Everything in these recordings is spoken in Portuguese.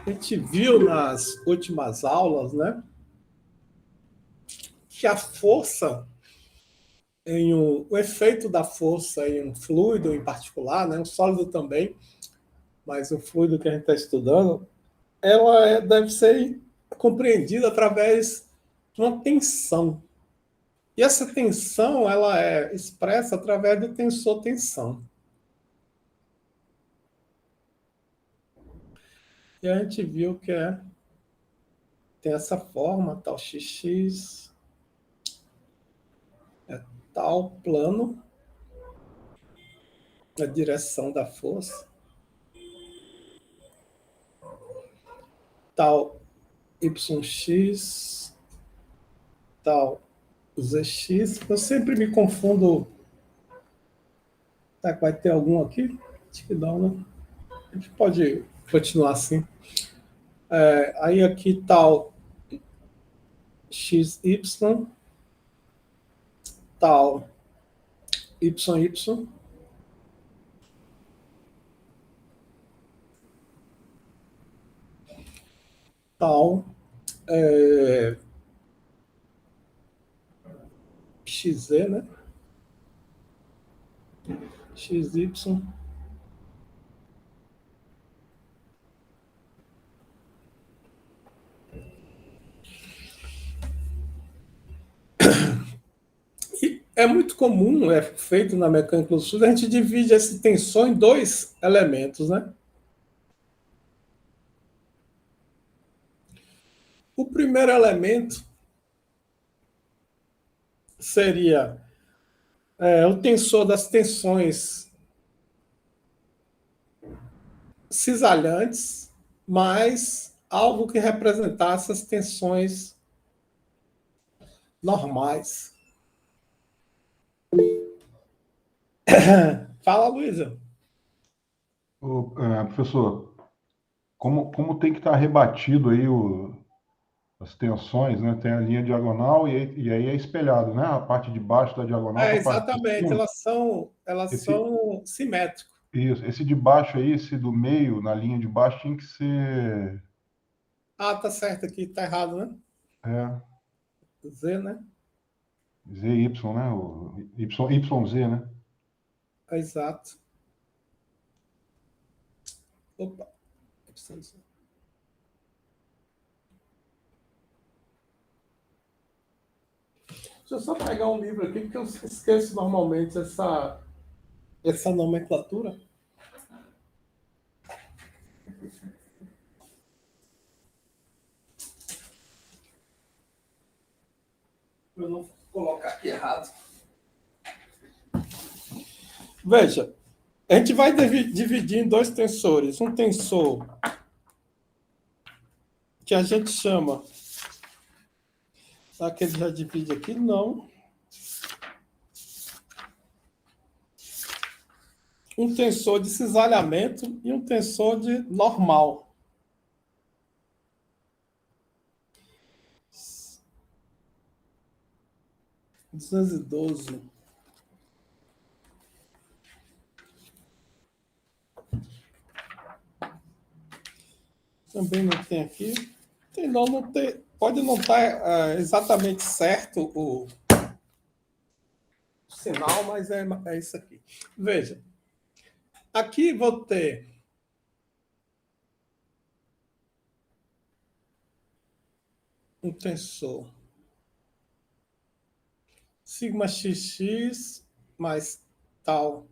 A gente viu nas últimas aulas, né, que a força o efeito da força em um fluido em particular, né, um sólido também, mas o fluido que a gente está estudando, deve ser compreendida através de uma tensão. E essa tensão ela é expressa através do tensor-tensão. E a gente viu que tem essa forma, tal xx, tal plano, a direção da força, tal yx, tal zx. Eu sempre me confundo. Tá, vai ter algum aqui? Acho que não, né? A gente pode continuar assim. Aí aqui tal xy, tal yy, tal xz, né? Xy. E é muito comum, é feito na mecânica dos fluidos, a gente divide esse tensor em dois elementos, né? O primeiro elemento seria o tensor das tensões cisalhantes, mais algo que representasse as tensões normais. Fala, Luísa. Professor, como tem que estar rebatido aí as tensões, né? Tem a linha diagonal e aí é espelhado, né? A parte de baixo da diagonal com a parte de Exatamente, cima. elas Esse, são simétricas. esse de baixo aí, esse do meio, na linha de baixo, tinha que ser. Ah, tá certo aqui, tá errado, né? É, Z, né? ZY, né? YZ, né? Exato. Opa. Deixa eu só pegar um livro aqui, porque eu esqueço normalmente essa nomenclatura. Para eu não colocar aqui errado. Veja, a gente vai dividir em dois tensores. Um tensor que a gente chama. Será que ele já divide aqui? Não. Um tensor de cisalhamento e um tensor de normal. R$212. Também não tem aqui. Tem, não tem, pode não estar exatamente certo o sinal, mas é isso aqui. Veja, aqui vou ter um tensor sigma xx mais tal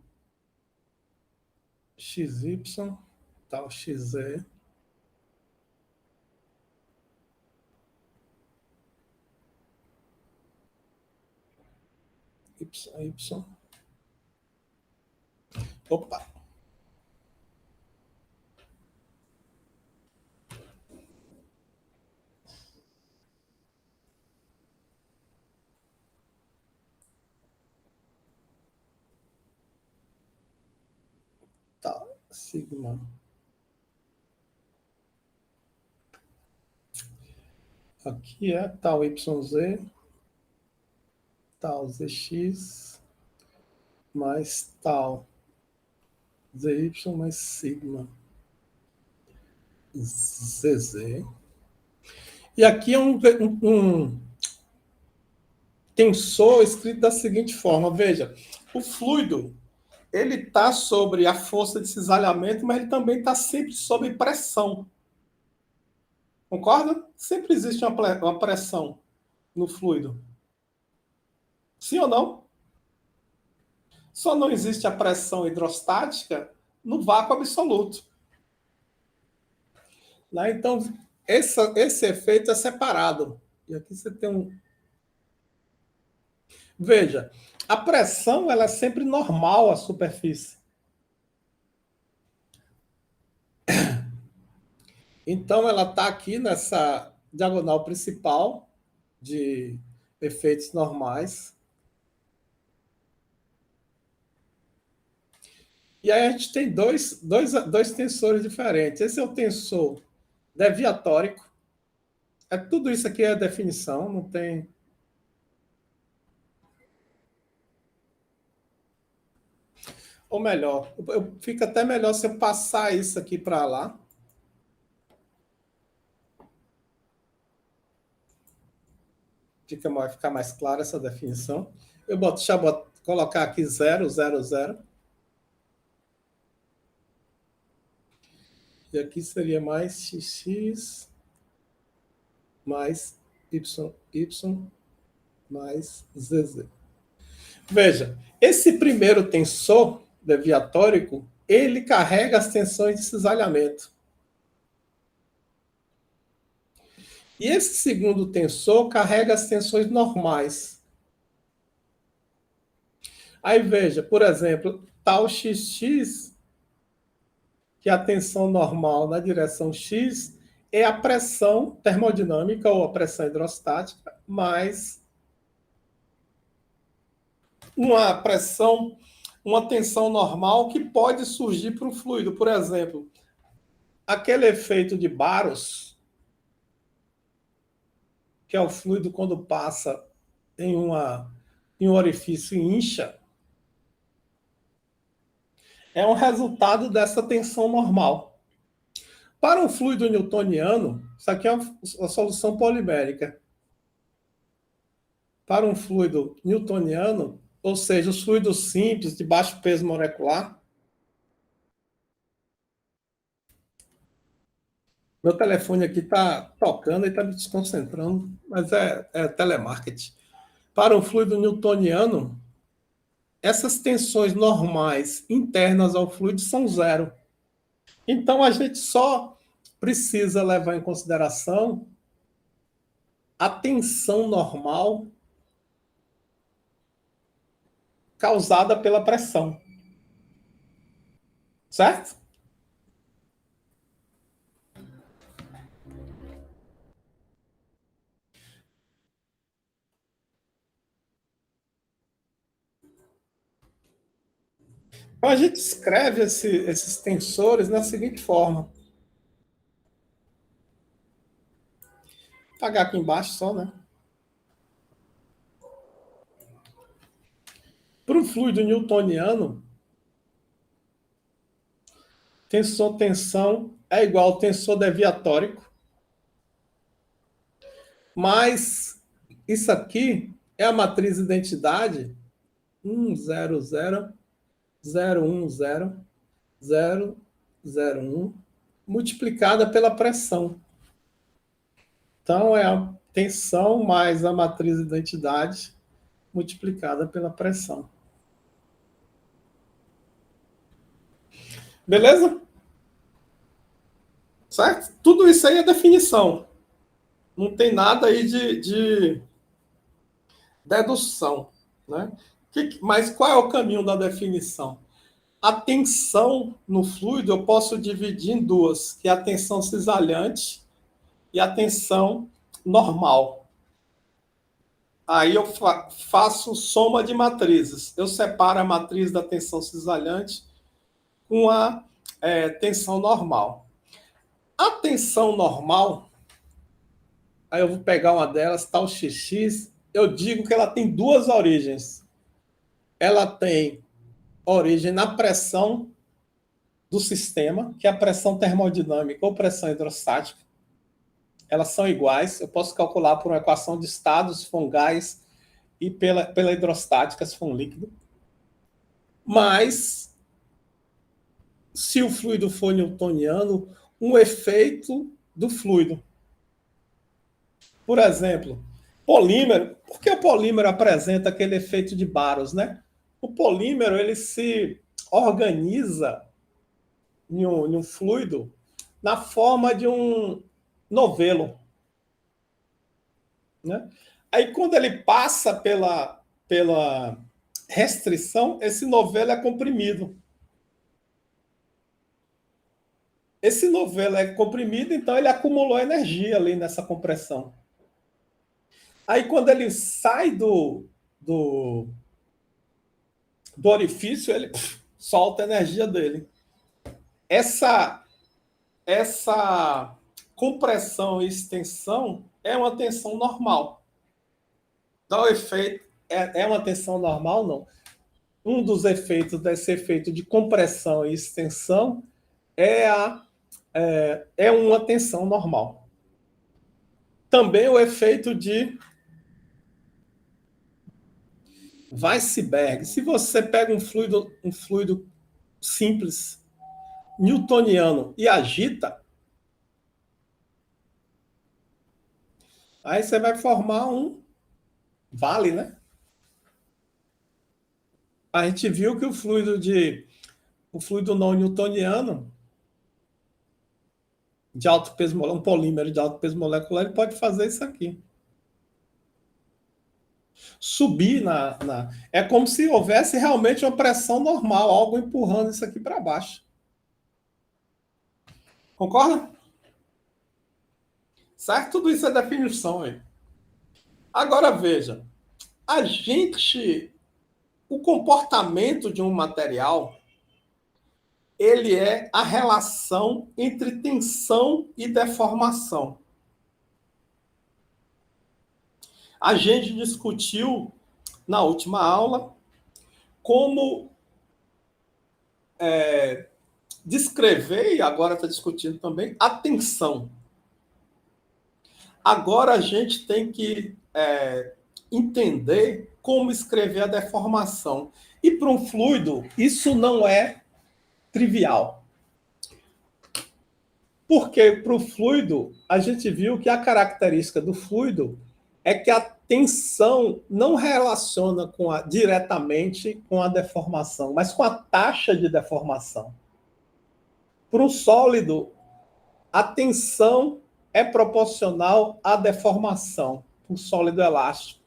xy, tal xz, y. Opa! Tá, sigma. Aqui é tal yz, tal zx, mais tal zy mais sigma. ZZ. E aqui é um tensor escrito da seguinte forma, veja, o fluido, ele está sobre a força de cisalhamento, mas ele também está sempre sob pressão. Concorda? Sempre existe uma pressão no fluido. Sim ou não? Só não existe a pressão hidrostática no vácuo absoluto. Né? Então, esse efeito é separado. E aqui você tem um... Veja, a pressão ela é sempre normal à superfície. Então, ela está aqui nessa diagonal principal de efeitos normais. E aí a gente tem dois tensores diferentes. Esse é o tensor deviatórico. Tudo isso aqui é a definição, não tem... Ou melhor, fica até melhor se eu passar isso aqui para lá. Vai ficar mais clara essa definição. Eu colocar aqui 0, 0, 0. E aqui seria mais xx mais y mais zz. Veja, esse primeiro tensor deviatórico, ele carrega as tensões de cisalhamento. E esse segundo tensor carrega as tensões normais. Aí veja, por exemplo, tal xx, que é a tensão normal na direção x, é a pressão termodinâmica ou a pressão hidrostática, mais uma tensão normal que pode surgir para o fluido. Por exemplo, aquele efeito de Barros, que é o fluido quando passa em um orifício e incha, é um resultado dessa tensão normal. Para um fluido newtoniano, isso aqui é uma solução polimérica. Para um fluido newtoniano, ou seja, os fluidos simples de baixo peso molecular. Meu telefone aqui está tocando e está me desconcentrando, mas é telemarketing. Para um fluido newtoniano, essas tensões normais internas ao fluido são zero. Então, a gente só precisa levar em consideração a tensão normal causada pela pressão. Certo? Então, a gente escreve esses tensores da seguinte forma. Vou apagar aqui embaixo só, né? Para um fluido newtoniano, tensão é igual ao tensor deviatórico, mas isso aqui é a matriz identidade 1, 0, 0, 0, 1, 0, 0, 0, 1, multiplicada pela pressão. Então, é a tensão mais a matriz identidade multiplicada pela pressão. Beleza? Certo? Tudo isso aí é definição. Não tem nada aí de dedução. Né? Mas qual é o caminho da definição? A tensão no fluido eu posso dividir em duas, que é a tensão cisalhante e a tensão normal. Aí eu faço soma de matrizes. Eu separo a matriz da tensão cisalhante com a tensão normal. A tensão normal, aí eu vou pegar uma delas, tal xx, eu digo que ela tem duas origens. Ela tem origem na pressão do sistema, que é a pressão termodinâmica ou pressão hidrostática. Elas são iguais. Eu posso calcular por uma equação de estado, se for um gás, e pela hidrostática, se for um líquido. Mas, se o fluido for newtoniano, um efeito do fluido. Por exemplo, polímero. Por que o polímero apresenta aquele efeito de Barrows, né? O polímero, ele se organiza em um fluido na forma de um novelo, né? Aí, quando ele passa pela restrição, esse novelo é comprimido. Esse novelo é comprimido, então ele acumulou energia ali nessa compressão. Aí, quando ele sai do orifício, ele solta a energia dele. Essa compressão e extensão é uma tensão normal. Então, o efeito é uma tensão normal, não. Um dos efeitos desse efeito de compressão e extensão é uma tensão normal. Também o efeito de Weissenberg. Se você pega um fluido simples, newtoniano, e agita, aí você vai formar um vale, né? A gente viu que o fluido não newtoniano de alto peso molecular, um polímero de alto peso molecular, ele pode fazer isso aqui. Subir é como se houvesse realmente uma pressão normal, algo empurrando isso aqui para baixo. Concorda? Certo? Tudo isso é definição aí. Agora veja, o comportamento de um material, ele é a relação entre tensão e deformação. A gente discutiu na última aula como descrever, e agora está discutindo também, a tensão. Agora a gente tem que entender como escrever a deformação. E para um fluido, isso não é trivial. Porque para o fluido, a gente viu que a característica do fluido é que a tensão não relaciona diretamente com a deformação, mas com a taxa de deformação. Para um sólido, a tensão é proporcional à deformação, um sólido elástico.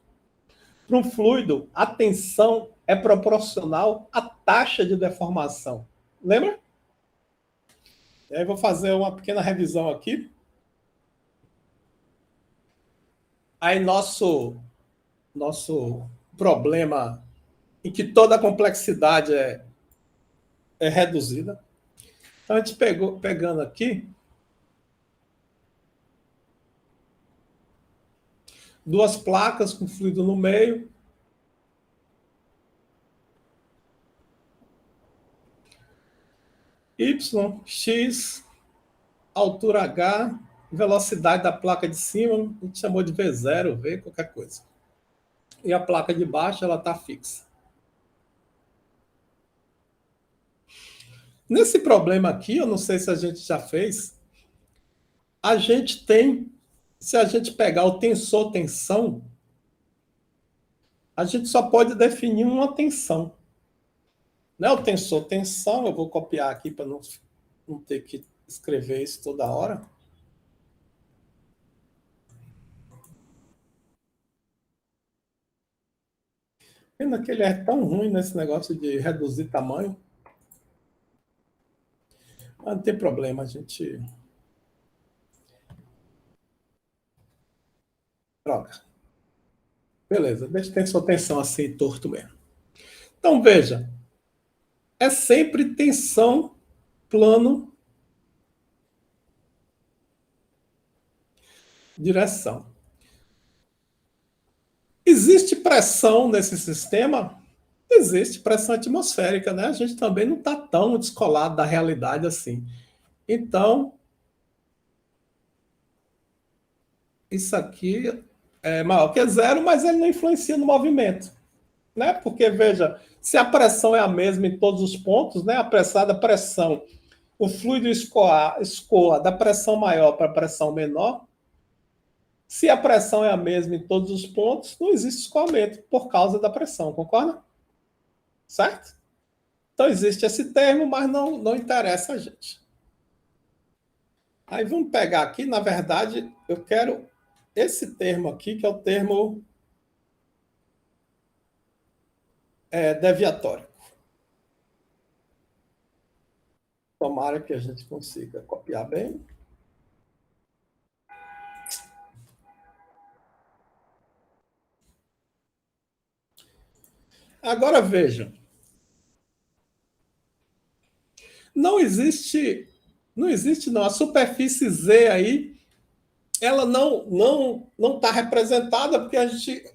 Para um fluido, a tensão é proporcional à taxa de deformação. Lembra? E aí vou fazer uma pequena revisão aqui. Aí nosso problema em que toda a complexidade é reduzida. Então a gente pegando aqui duas placas com fluido no meio. Y, X, altura H, velocidade da placa de cima, a gente chamou de V0, V, qualquer coisa. E a placa de baixo, ela está fixa. Nesse problema aqui, eu não sei se a gente já fez, a gente tem, se a gente pegar o tensor-tensão, a gente só pode definir uma tensão. Não é o tensor-tensão, eu vou copiar aqui para não ter que escrever isso toda hora. Pena que ele é tão ruim nesse negócio de reduzir tamanho. Mas não tem problema, a gente troca. Beleza, deixa tensor-tensão assim, torto mesmo. Então, veja, é sempre tensão plano direção. Existe pressão nesse sistema? Existe pressão atmosférica, né? A gente também não está tão descolado da realidade assim. Então, isso aqui é maior que zero, mas ele não influencia no movimento, né? Porque, veja, se a pressão é a mesma em todos os pontos, né? Apressada pressão, o fluido escoa da pressão maior para a pressão menor. Se a pressão é a mesma em todos os pontos, não existe escoamento por causa da pressão, concorda? Certo? Então existe esse termo, mas não interessa a gente. Aí vamos pegar aqui, na verdade, eu quero esse termo aqui, que é o termo deviatório. Tomara que a gente consiga copiar bem. Agora veja, não existe, não. A superfície Z aí, ela não está representada porque a gente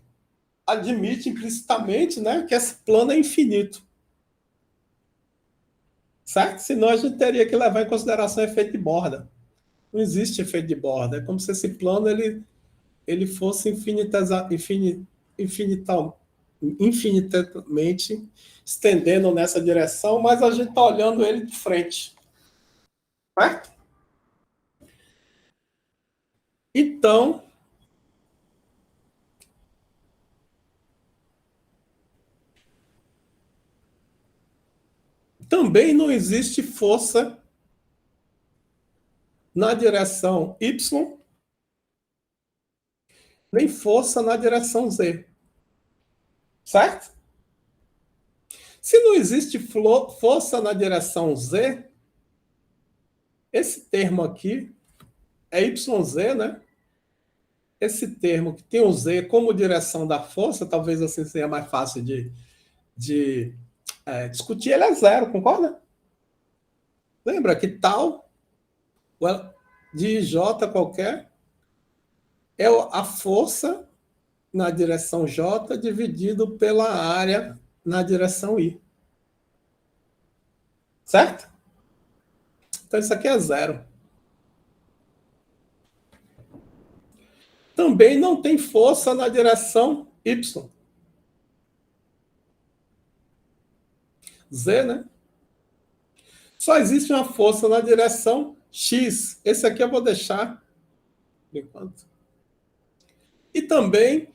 admite implicitamente, né, que esse plano é infinito. Certo? Senão a gente teria que levar em consideração efeito de borda. Não existe efeito de borda. É como se esse plano ele fosse infinitamente estendendo nessa direção, mas a gente está olhando ele de frente. Certo? Então, também não existe força na direção Y, nem força na direção Z. Certo? Se não existe força na direção Z, esse termo aqui é YZ, né? Esse termo que tem o Z como direção da força, talvez assim seja mais fácil de discutir, ele é zero, concorda? Lembra que tal de J qualquer é a força na direção J dividido pela área na direção I. Certo? Então isso aqui é zero. Também não tem força na direção Y. Z, né? Só existe uma força na direção X. Esse aqui eu vou deixar por enquanto. E também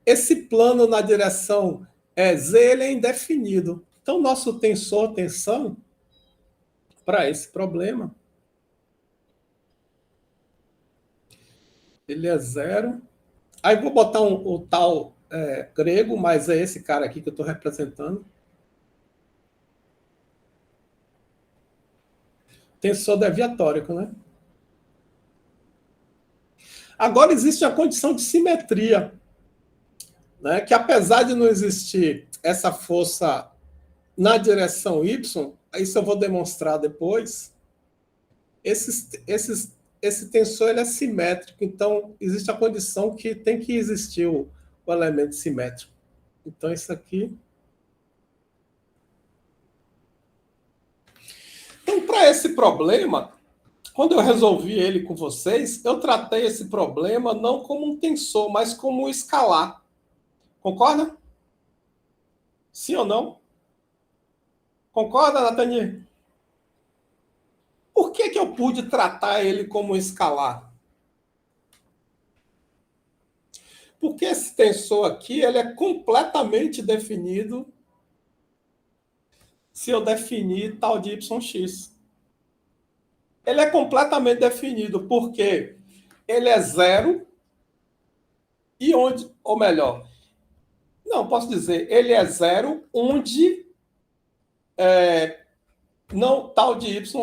esse plano na direção Z ele é indefinido. Então, nosso tensor, tensão, para esse problema, ele é zero. Aí vou botar o tal grego, mas é esse cara aqui que eu estou representando. Tensor deviatórico, né? Agora existe a condição de simetria, né? Que apesar de não existir essa força na direção Y, isso eu vou demonstrar depois, esse tensor ele é simétrico, então existe a condição que tem que existir o elemento simétrico. Então isso aqui. Então, para esse problema, quando eu resolvi ele com vocês, eu tratei esse problema não como um tensor, mas como um escalar. Concorda? Sim ou não? Concorda, Nathaniel? Por que eu pude tratar ele como um escalar? Porque esse tensor aqui ele é completamente definido se eu definir tal de yx. Ele é completamente definido porque ele é zero e onde, ou melhor, não, posso dizer, ele é zero onde não, tal de yx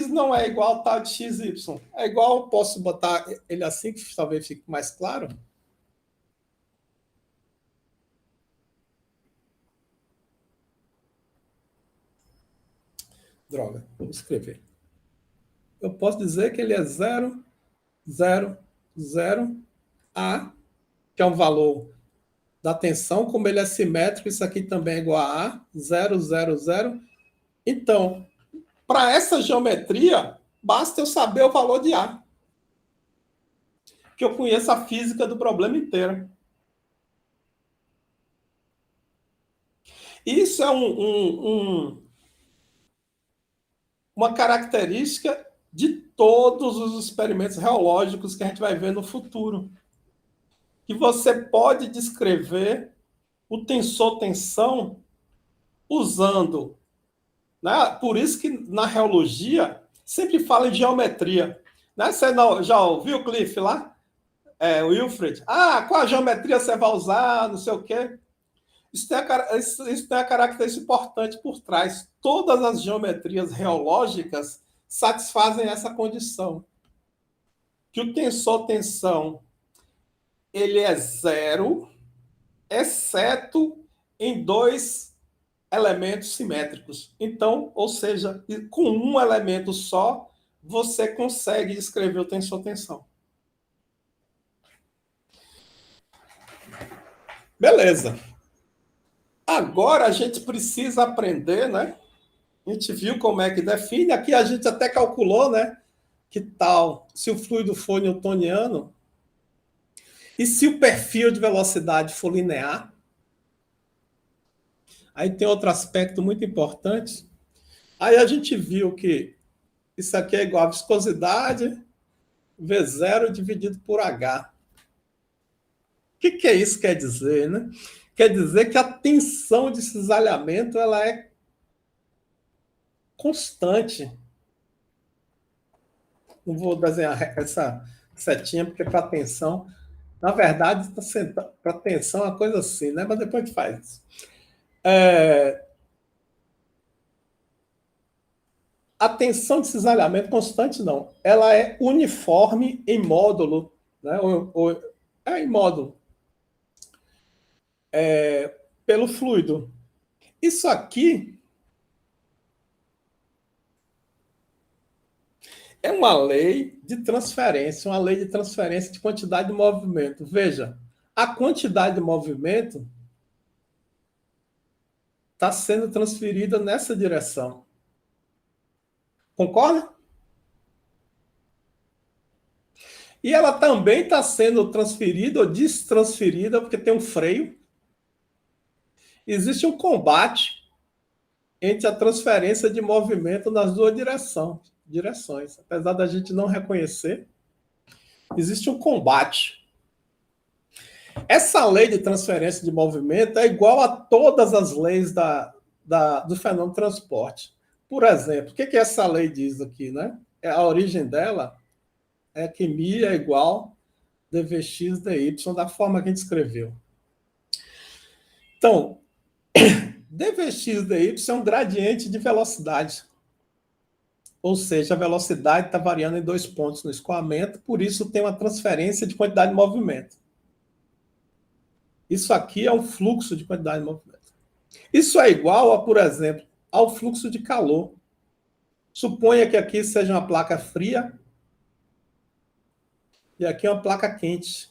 não é igual a tal de xy. É igual, posso botar ele assim, que talvez fique mais claro. Droga, vou escrever. Eu posso dizer que ele é 0, 0, 0, A, que é um valor da tensão, como ele é simétrico, isso aqui também é igual a A, 0, 0, 0. Então, para essa geometria, basta eu saber o valor de A, que eu conheço a física do problema inteiro. Isso é uma característica de todos os experimentos reológicos que a gente vai ver no futuro. Que você pode descrever o tensor-tensão usando, né? Por isso que na reologia sempre fala em geometria. Né? Você já ouviu o Cliff lá? O Wilfred? Qual a geometria você vai usar? Não sei o quê. Isso tem a característica importante por trás. Todas as geometrias reológicas satisfazem essa condição. Que o tensor-tensão ele é zero, exceto em dois elementos simétricos. Então, ou seja, com um elemento só, você consegue escrever o tensor-tensão. Beleza. Agora a gente precisa aprender, né? A gente viu como é que define. Aqui a gente até calculou, né? Que tal se o fluido for newtoniano e se o perfil de velocidade for linear. Aí tem outro aspecto muito importante. Aí a gente viu que isso aqui é igual a viscosidade V0 dividido por H. O que é isso quer dizer, né? Quer dizer que a tensão de cisalhamento ela é constante. Não vou desenhar essa setinha, porque para tensão, na verdade, para tensão é uma coisa assim, né? Mas depois a gente faz isso. A tensão de cisalhamento constante, não. Ela é uniforme em módulo, né? Em módulo. Pelo fluido. Isso aqui é uma lei de transferência, uma lei de transferência de quantidade de movimento. Veja, a quantidade de movimento está sendo transferida nessa direção. Concorda? E ela também está sendo transferida ou destransferida, porque tem um freio. Existe um combate entre a transferência de movimento nas duas direções. Apesar da gente não reconhecer, existe um combate. Essa lei de transferência de movimento é igual a todas as leis do fenômeno transporte. Por exemplo, o que essa lei diz aqui, né? A origem dela é que μ é igual dvx dy, da forma que a gente escreveu. Então, dvx dy é um gradiente de velocidade. Ou seja, a velocidade está variando em 2 pontos no escoamento, por isso tem uma transferência de quantidade de movimento. Isso aqui é um fluxo de quantidade de movimento. Isso é igual a, por exemplo, ao fluxo de calor. Suponha que aqui seja uma placa fria e aqui é uma placa quente.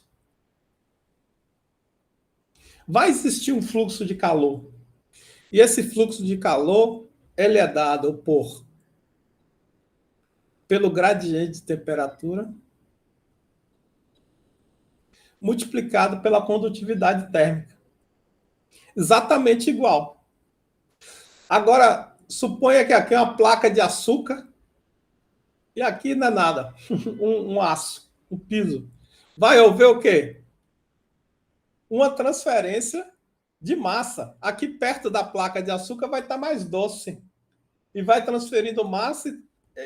Vai existir um fluxo de calor. E esse fluxo de calor, ele é dado pelo gradiente de temperatura multiplicado pela condutividade térmica. Exatamente igual. Agora, suponha que aqui é uma placa de açúcar e aqui não é nada. Um aço, um piso. Vai haver o quê? Uma transferência de massa. Aqui perto da placa de açúcar vai estar mais doce. E vai transferindo massa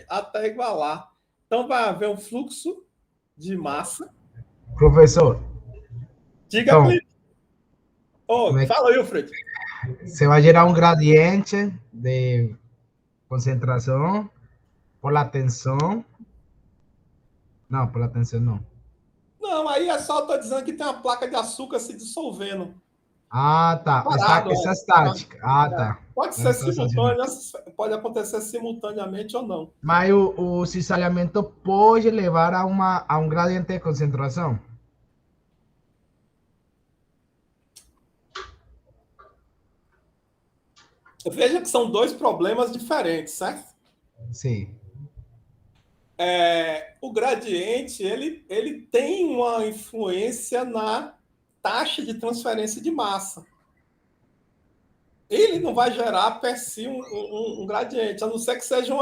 até igualar. Então vai haver um fluxo de massa. Professor. Diga, então, fala, Wilfred. Se vai gerar um gradiente de concentração por la tensão. Não, por la tensão não. Não, aí é só estou dizendo que tem uma placa de açúcar se dissolvendo. Tá. Essa estática. Tá. Pode ser simultânea, pode acontecer simultaneamente ou não. Mas o cisalhamento pode levar a um gradiente de concentração? Veja que são dois problemas diferentes, certo? Sim. O gradiente ele tem uma influência na taxa de transferência de massa. Ele não vai gerar per si um gradiente, a não ser que seja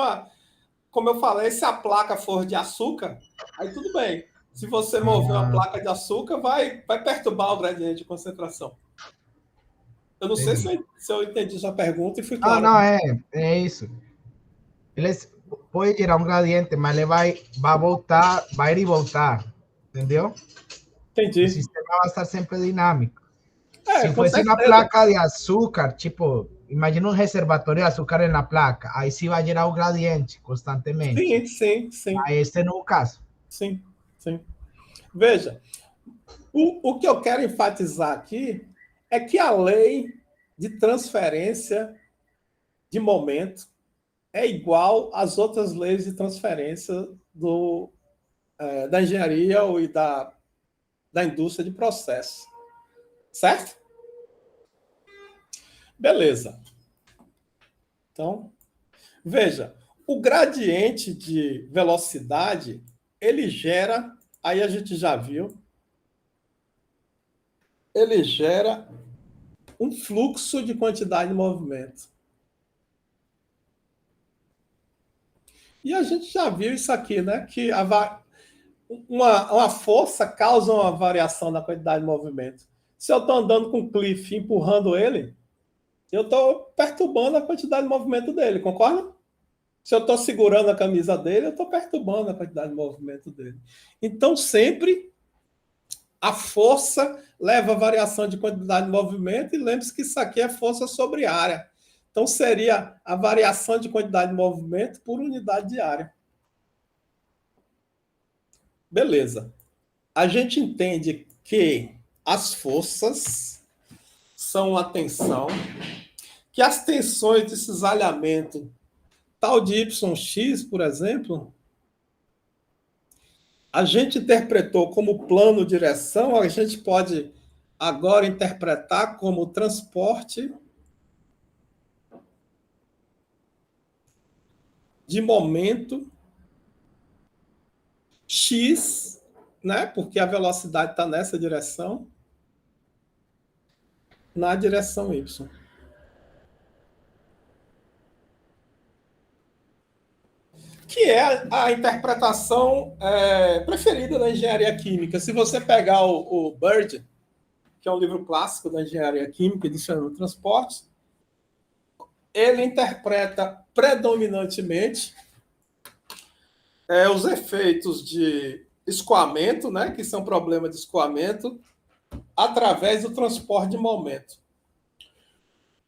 como eu falei, se a placa for de açúcar, aí tudo bem. Se você mover uma placa de açúcar, vai perturbar o gradiente de concentração. Eu não sei se eu entendi sua pergunta e fui claro. Não, é isso. Eles pode gerar um gradiente, mas ele vai voltar, vai ir e voltar, entendeu? Entendi. O sistema vai estar sempre dinâmico. É, Se fosse uma placa de açúcar, tipo, imagina um reservatório de açúcar na placa, aí sim vai gerar o gradiente constantemente. Sim. Mas este não é o caso. Sim. Veja, o que eu quero enfatizar aqui é que a lei de transferência de momento é igual às outras leis de transferência da engenharia e da indústria de processo. Certo? Beleza. Então, veja, o gradiente de velocidade, ele gera, aí a gente já viu, ele gera um fluxo de quantidade de movimento. E a gente já viu isso aqui, né? Que uma força causa uma variação na quantidade de movimento. Se eu estou andando com o Cliff empurrando ele, eu estou perturbando a quantidade de movimento dele, concorda? Se eu estou segurando a camisa dele, eu estou perturbando a quantidade de movimento dele. Então, sempre a força leva a variação de quantidade de movimento, e lembre-se que isso aqui é força sobre área. Então, seria a variação de quantidade de movimento por unidade de área. Beleza. A gente entende que as forças são a tensão, que as tensões de cisalhamento, tal de YX, por exemplo, a gente interpretou como plano direção, a gente pode agora interpretar como transporte de momento X, né? Porque a velocidade está nessa direção, na direção Y. Que é a interpretação preferida da engenharia química. Se você pegar o Bird, que é um livro clássico da engenharia química, edição de transportes, ele interpreta predominantemente os efeitos de escoamento, né, que são problemas de escoamento, através do transporte de momento.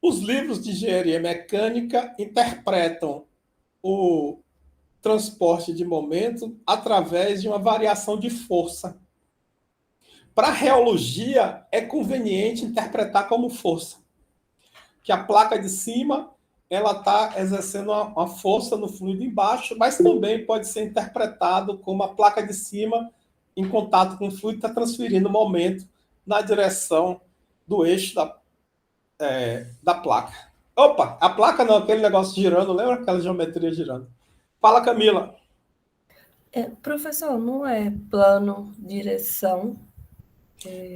Os livros de engenharia mecânica interpretam o transporte de momento através de uma variação de força. Para a reologia, é conveniente interpretar como força, que a placa de cima ela está exercendo uma força no fluido embaixo, mas também pode ser interpretado como a placa de cima, em contato com o fluido, está transferindo momento na direção do eixo da placa. Opa, a placa não, aquele negócio girando, lembra aquela geometria girando? Fala, Camila. Professor, não é plano, direção?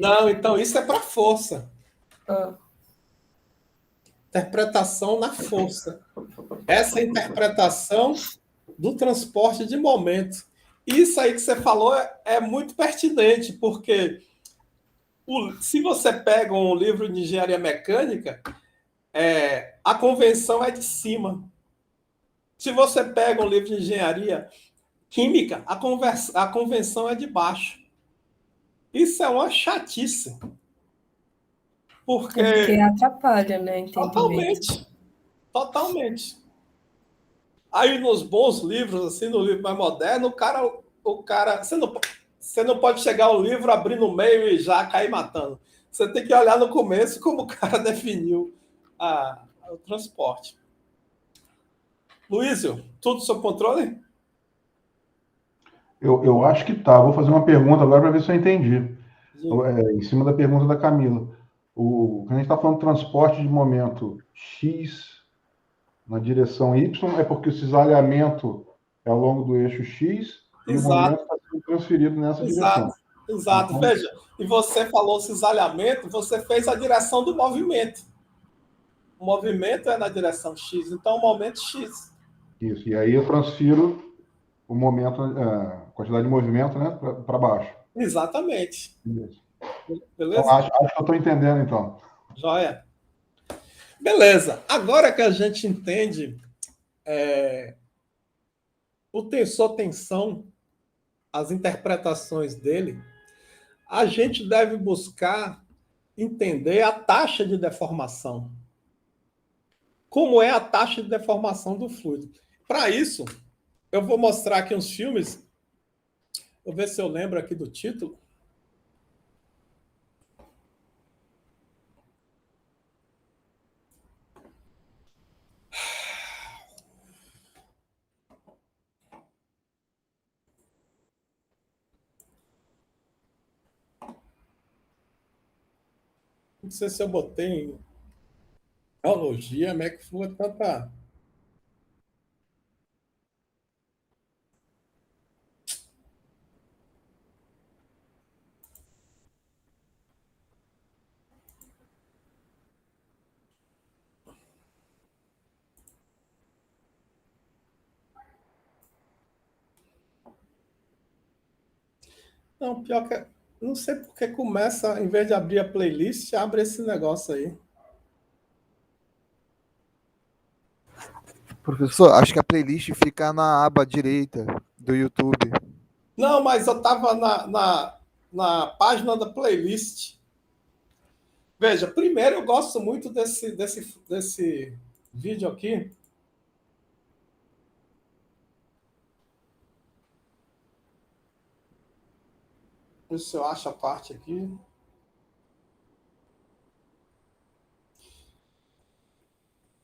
Não, então isso é para força. Interpretação na força. Essa interpretação do transporte de momento. Isso aí que você falou é muito pertinente, porque se você pega um livro de engenharia mecânica, a convenção é de cima. Se você pega um livro de engenharia química, a convenção é de baixo. Isso é uma chatice. Porque atrapalha, né? Totalmente. Aí nos bons livros, assim, no livro mais moderno, o cara você não pode chegar ao livro, abrir no meio e já cair matando. Você tem que olhar no começo como o cara definiu o transporte. Luísio, tudo sob controle? Eu acho que tá. Vou fazer uma pergunta agora para ver se eu entendi. Em cima da pergunta da Camila. Quando a gente está falando de transporte de momento X na direção Y, é porque o cisalhamento é ao longo do eixo X e o momento está sendo transferido nessa direção. Exato. Então, veja, e você falou cisalhamento, você fez a direção do movimento. O movimento é na direção X, então o momento X. Isso, e aí eu transfiro o momento, a quantidade de movimento, né, para baixo. Exatamente. Isso. Beleza? Então, acho que eu estou entendendo, então. Joia. Beleza. Agora que a gente entende o tensor-tensão, as interpretações dele, a gente deve buscar entender a taxa de deformação. Como é a taxa de deformação do fluido? Para isso, eu vou mostrar aqui uns filmes. Vou ver se eu lembro aqui do título. Não sei se eu botei em teologia, McFlu é tanta. Não, pior que. Não sei porque começa, em vez de abrir a playlist, abre esse negócio aí. Professor, acho que a playlist fica na aba direita do YouTube. Não, mas eu estava na página da playlist. Veja, primeiro eu gosto muito desse vídeo aqui. Ver se eu acho a parte aqui.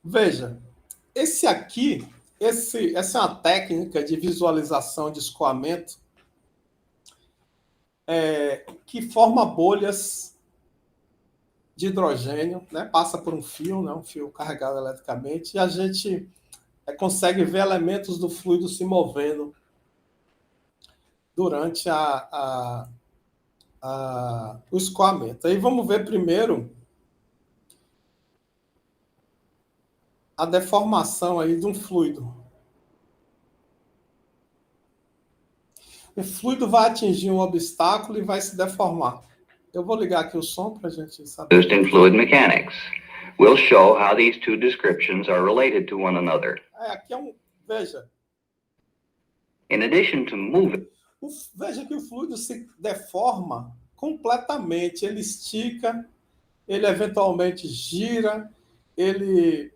Veja, esse aqui, essa é uma técnica de visualização de escoamento que forma bolhas de hidrogênio, né? Passa por um fio, né? Um fio carregado eletricamente, e a gente consegue ver elementos do fluido se movendo durante o escoamento. Aí vamos ver primeiro a deformação aí de um fluido. O fluido vai atingir um obstáculo e vai se deformar. Eu vou ligar aqui o som para a gente saber. Used in fluid mechanics. We'll show how these two descriptions are related to one another. Aqui veja. In addition to moving. Veja que o fluido se deforma completamente. Ele estica, ele eventualmente gira, ele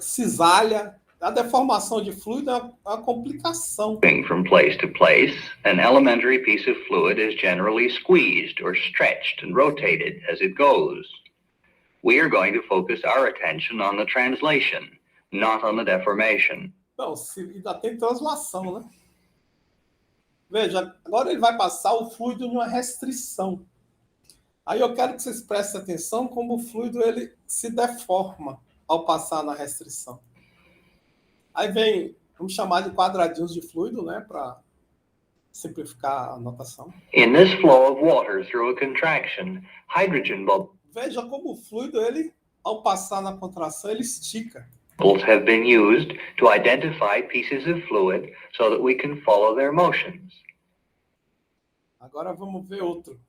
cisalha. A deformação de fluido é uma complicação. From place to place, an elementary piece of fluid is generally squeezed or stretched and rotated as it goes. We are going to focus our attention on the translation, not on the deformation. Não, ainda tem translação, né? Veja, agora ele vai passar o fluido em uma restrição. Aí eu quero que vocês prestem atenção como o fluido ele se deforma ao passar na restrição. Aí vem, vamos chamar de quadradinhos de fluido, né, para simplificar a notação. In this flow of water through a contraction, hydrogen bubbles. Veja como o fluido ele, ao passar na contração, ele estica. Have been used to identify pieces of fluid so that we can follow their motions. Agora vamos ver outro.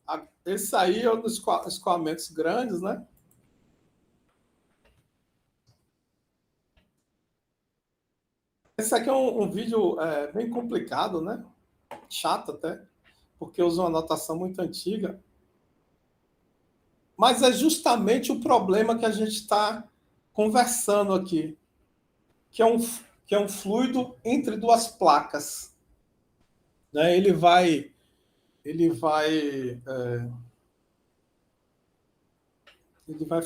Esse aí é um dos escoamentos grandes, né? Esse aqui é um vídeo bem complicado, né? Chato até, porque usa uma notação muito antiga. Mas é justamente o problema que a gente está conversando aqui, que é um fluido entre duas placas. Né? Ele vai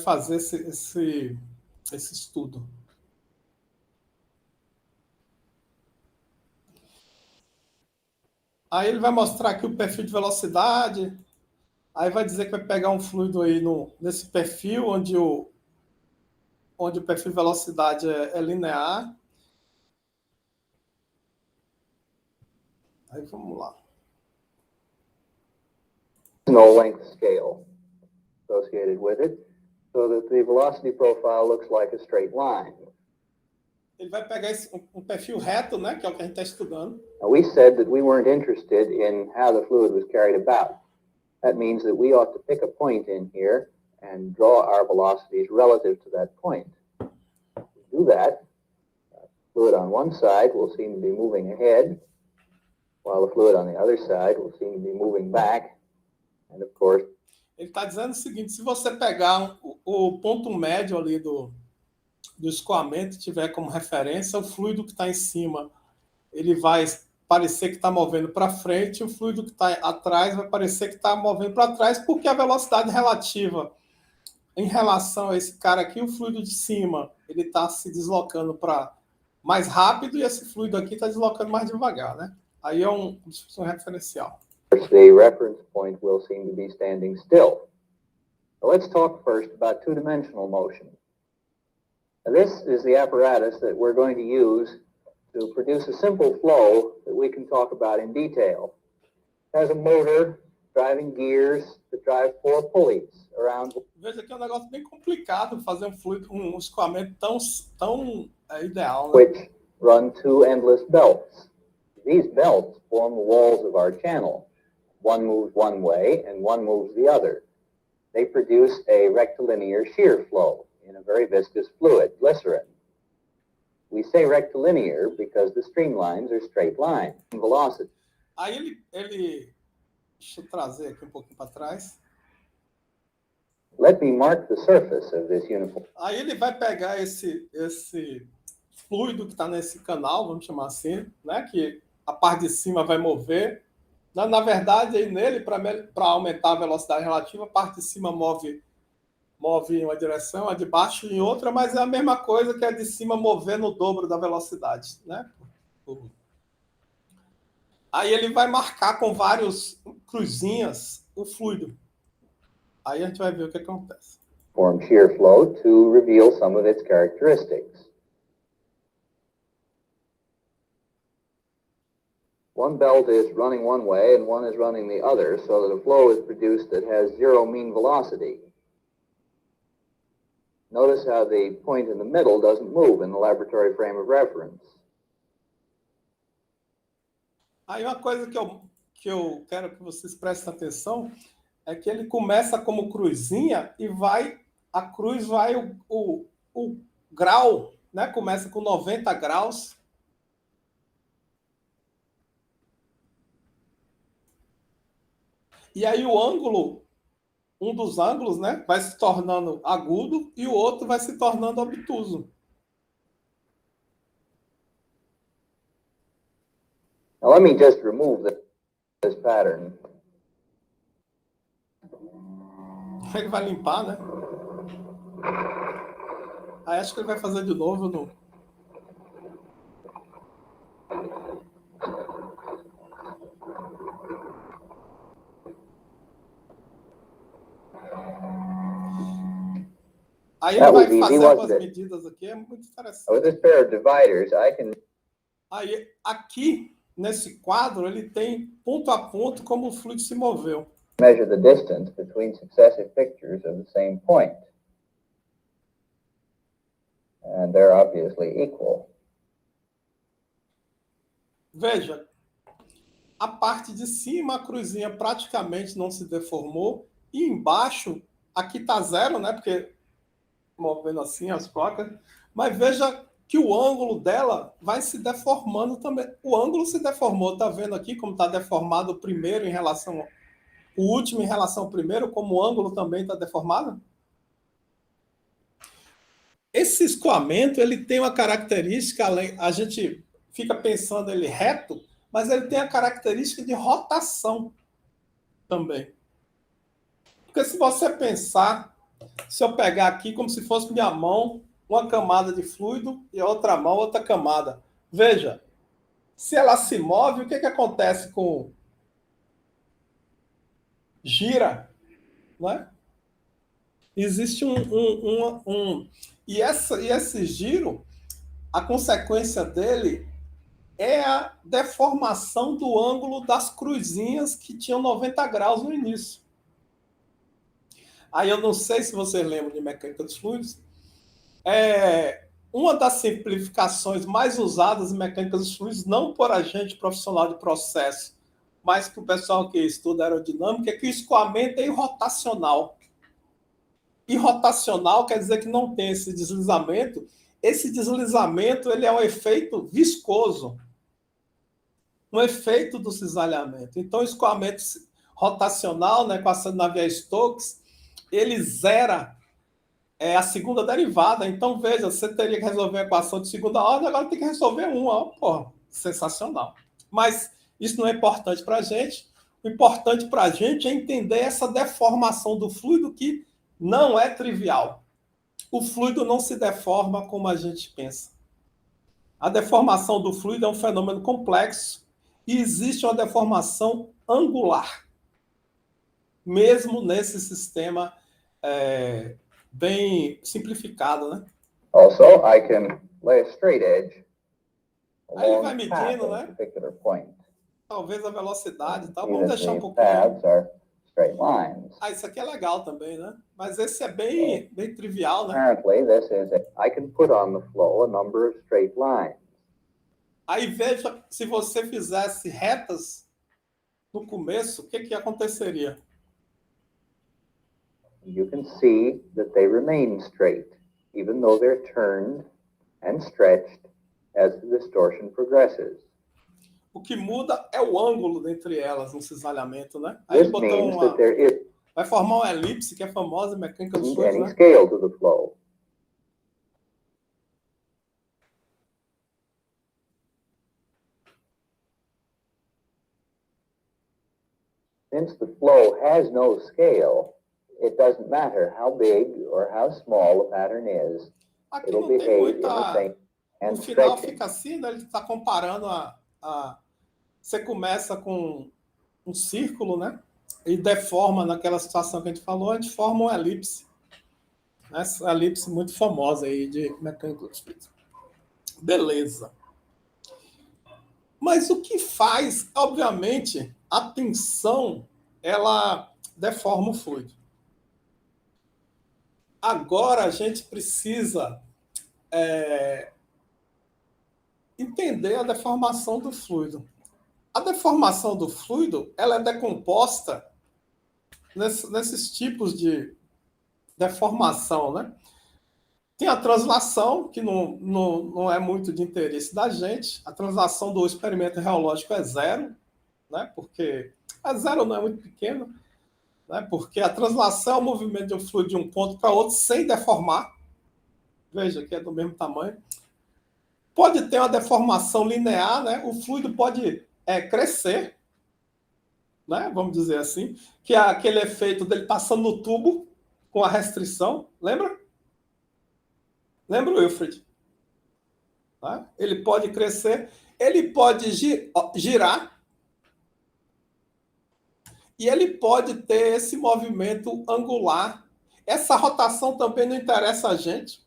fazer esse estudo. Aí ele vai mostrar aqui o perfil de velocidade. Aí vai dizer que vai pegar um fluido aí nesse perfil onde onde o perfil de velocidade é linear. Aí vamos lá. No length scale associated with it, so that the velocity profile looks like a straight line. Ele vai pegar perfil reto, né, que é o que a gente está estudando. Now, we said that we weren't interested in how the fluid was carried about. That means that we ought to pick a point in here and draw our velocities relative to that point. If we do that, the fluid on one side will seem to be moving ahead, while the fluid on the other side will seem to be moving back. And of course, ele está dizendo o seguinte: se você pegar o ponto médio ali do escoamento e tiver como referência, o fluido que está em cima, ele vai parecer que está movendo para frente, e o fluido que está atrás vai parecer que está movendo para trás, porque a velocidade relativa em relação a esse cara aqui, o fluido de cima, ele está se deslocando para mais rápido e esse fluido aqui está deslocando mais devagar, né? Aí é um referencial. The reference point will seem to be standing still. So let's talk first about two-dimensional motion. Now, this is the apparatus that we're going to use to produce a simple flow that we can talk about in detail. It has a motor driving gears that drive 4 pulleys around. Veja que é um negócio bem complicado fazer um fluido, um escoamento tão ideal, né? Which run 2 endless belts. These belts form the walls of our channel. One moves one way and one moves the other. They produce a rectilinear shear flow in a very viscous fluid, glycerin. We say rectilinear because the streamlines are straight lines in velocity. Aí deixa eu trazer aqui um pouquinho para trás. Let me mark the surface of this uniform. Aí ele vai pegar esse fluido que está nesse canal, vamos chamar assim, né? Que a parte de cima vai mover. Na verdade, aí nele, para aumentar a velocidade relativa, a parte de cima move em uma direção, a de baixo em outra, mas é a mesma coisa que a de cima mover no dobro da velocidade, né? Aí ele vai marcar com vários cruzinhas o fluido. Aí a gente vai ver o que acontece. Form shear flow to reveal some of its characteristics. One belt is running one way and one is running the other, so that a flow is produced that has zero mean velocity. Notice how the point in the middle doesn't move in the laboratory frame of reference. Aí uma coisa que eu quero que vocês prestem atenção é que ele começa como cruzinha e a cruz vai o grau, né? Começa com 90 graus. E aí o ângulo, um dos ângulos, né, vai se tornando agudo e o outro vai se tornando obtuso. Now let me just remove this pattern. Ele vai limpar, né? Aí acho que ele vai fazer de novo no... Aí ele vai fazer algumas medidas aqui, é muito interessante. With this pair of dividers, I can... Aí, aqui, nesse quadro, ele tem ponto a ponto como o fluido se moveu. Measure the distance between successive pictures of the same point. And they're obviously equal. Veja, a parte de cima, a cruzinha praticamente não se deformou, e embaixo, aqui está zero, né? Porque movendo assim as placas, mas veja que o ângulo dela vai se deformando também. O ângulo se deformou, tá vendo aqui como está deformado o primeiro em relação o último em relação ao primeiro, como o ângulo também está deformado? Esse escoamento, ele tem uma característica, a gente fica pensando ele reto, mas ele tem a característica de rotação também. Porque se você pensar, se eu pegar aqui como se fosse minha mão, uma camada de fluido e a outra mão, outra camada. Veja, se ela se move, o que acontece com... Gira, não é? Existe e esse giro, a consequência dele é a deformação do ângulo das cruzinhas que tinham 90 graus no início. Aí eu não sei se vocês lembram de mecânica dos fluidos. Uma das simplificações mais usadas em mecânica dos fluidos, não por a gente profissional de processo, mas que o pessoal que estuda aerodinâmica, é que o escoamento é irrotacional. Irrotacional quer dizer que não tem esse deslizamento. Esse deslizamento ele é um efeito viscoso, um efeito do cisalhamento. Então, o escoamento rotacional, né, com a Navier-Stokes, ele zera a segunda derivada. Então, veja, você teria que resolver a equação de segunda ordem, agora tem que resolver uma. Porra, sensacional. Mas isso não é importante para a gente. O importante para a gente é entender essa deformação do fluido, que não é trivial. O fluido não se deforma como a gente pensa. A deformação do fluido é um fenômeno complexo e existe uma deformação angular, mesmo nesse sistema bem simplificado, né? Also, I can lay a straight edge Aí along vai the path medindo, of a né? particular point. Talvez a velocidade e tal. See Vamos that deixar um the pouquinho. paths are straight lines. Isso aqui é legal também, né? Mas esse é bem trivial, né? Apparently, this is I can put on the flow a number of straight lines. Aí veja, se você fizesse retas no começo, o que aconteceria? You can see that they remain straight, even though they're turned and stretched as the distortion progresses. O que muda é o ângulo entre elas no cisalhamento, né? Aí This means that there vai formar uma elipse, que é famosa em mecânica dos isn't fluidos, any né? scale to the flow. Since the flow has no scale, it doesn't matter how big or how small the pattern is, Aqui it'll não tem behave in the muita... same and No final stretching. fica assim, né? Ele está comparando Você começa com um círculo, né? E deforma naquela situação que a gente falou, a gente forma uma elipse. Essa elipse muito famosa aí de mecânica dos fluidos. Beleza. Mas o que faz, obviamente, a tensão, ela deforma o fluido. Agora a gente precisa entender a deformação do fluido. A deformação do fluido, ela é decomposta nesses tipos de deformação, né? Tem a translação, que não é muito de interesse da gente. A translação do experimento reológico é zero, né? Porque zero não é muito pequeno, né? Porque a translação é o movimento de um fluido de um ponto para outro sem deformar. Veja que é do mesmo tamanho. Pode ter uma deformação linear, né? O fluido pode crescer, né? Vamos dizer assim, que é aquele efeito dele passando no tubo com a restrição, lembra? Lembra, Wilfred? Tá? Ele pode crescer, ele pode girar e ele pode ter esse movimento angular. Essa rotação também não interessa a gente.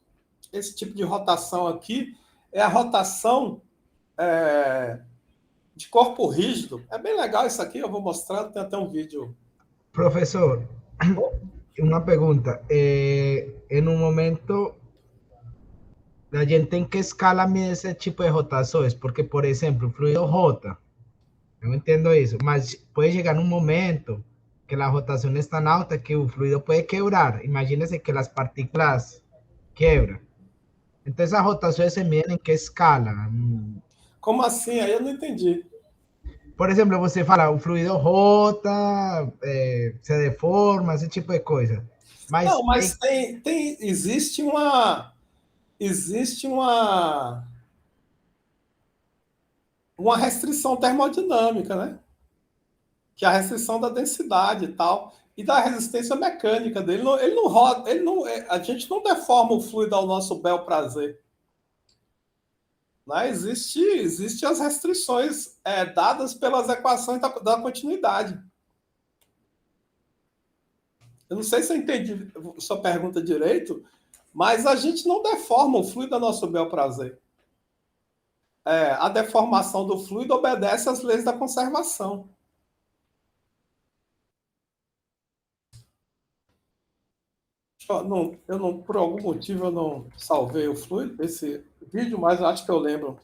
Esse tipo de rotação aqui é a rotação de corpo rígido. É bem legal isso aqui, eu vou mostrar, tem até um vídeo. Professor, uma pergunta. Em um momento, a gente tem que escalar esse tipo de rotações, porque, por exemplo, o fluido rota. Eu entendo isso, mas pode chegar um momento que a rotação é tão alta que o fluido pode quebrar. Imagínese que as partículas quebram. Então, essas rotações se medem em que escala? Como assim? Aí eu não entendi. Por exemplo, você fala, o fluido rota, se deforma, esse tipo de coisa. Mas não, mas existe uma restrição termodinâmica, né? Que é a restrição da densidade e tal, e da resistência mecânica dele. Ele não roda, a gente não deforma o fluido ao nosso bel prazer. Né? Existem as restrições dadas pelas equações da continuidade. Eu não sei se eu entendi sua pergunta direito, mas a gente não deforma o fluido a nosso bel prazer. A deformação do fluido obedece às leis da conservação. Eu não, por algum motivo, eu não salvei o fluido, esse vídeo, mas acho que eu lembro.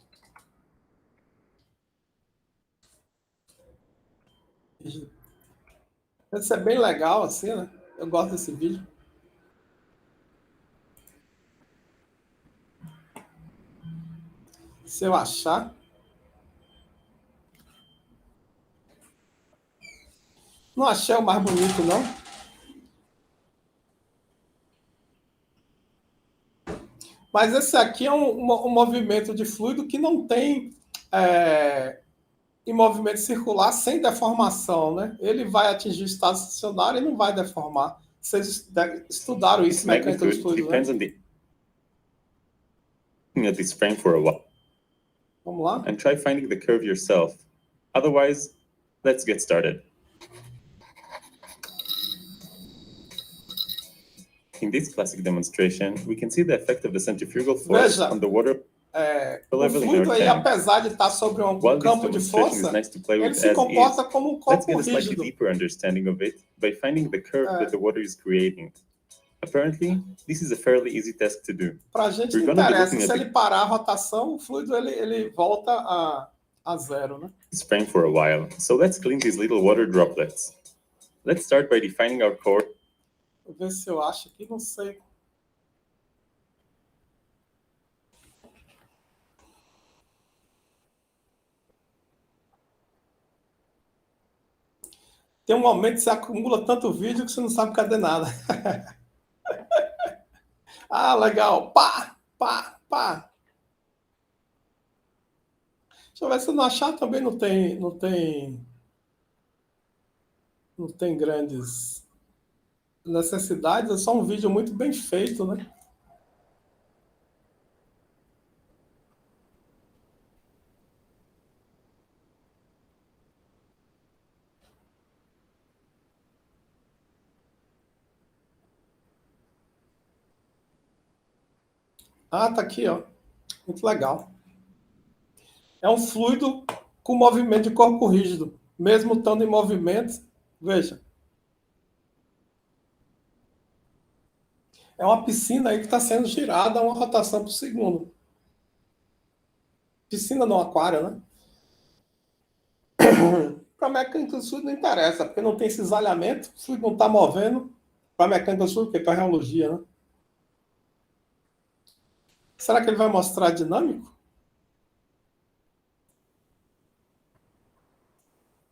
Esse é bem legal, assim, né? Eu gosto desse vídeo. Se eu achar. Não achei o mais bonito, não. Mas esse aqui é um movimento de fluido que não tem em movimento circular sem deformação, né? Ele vai atingir o estado estacionário e não vai deformar. Vocês estudaram isso, mecânica dos fluidos, né? Looking at this frame for a while. Vamos lá? And try finding the curve yourself. Otherwise, let's get started. In this classic demonstration, we can see the effect of the centrifugal force on the water. O fluido aí, apesar de estar sobre um campo de força, ele se comporta como um corpo rígido. Let's get a slightly deeper understanding of it by finding the curve that the water is creating. Apparently, this is a fairly easy task to do. Para a gente não interessa, se ele parar a rotação, o fluido ele volta a zero, né? This frame for a while. So let's clean these little water droplets. Let's start by defining our core. Vou ver se eu acho aqui, não sei. Tem um momento que você acumula tanto vídeo que você não sabe cadê nada. Ah, legal. Pá, pá, pá. Deixa eu ver se eu não achar também não tem grandes necessidades, é só um vídeo muito bem feito, né? Ah, tá aqui, ó. Muito legal. É um fluido com movimento de corpo rígido. Mesmo estando em movimento, veja. É uma piscina aí que está sendo girada a uma rotação por segundo. Piscina no aquário, né? Para a mecânica do fluido não interessa, porque não tem cisalhamento, o fluido não está movendo. Para a mecânica do fluido, porque para a reologia, né? Será que ele vai mostrar dinâmico?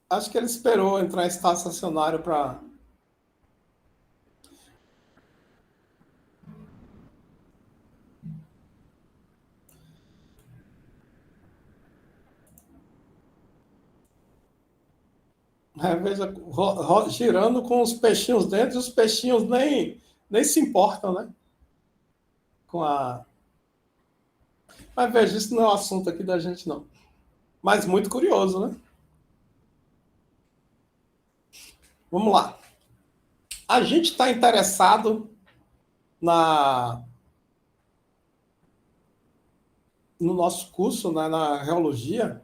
Acho que ele esperou entrar em estado estacionário para... veja, girando com os peixinhos dentro, e os peixinhos nem se importam, né? Com a... Mas veja, isso não é o assunto aqui da gente, não. Mas muito curioso, né? Vamos lá. A gente está interessado no nosso curso, né, na reologia,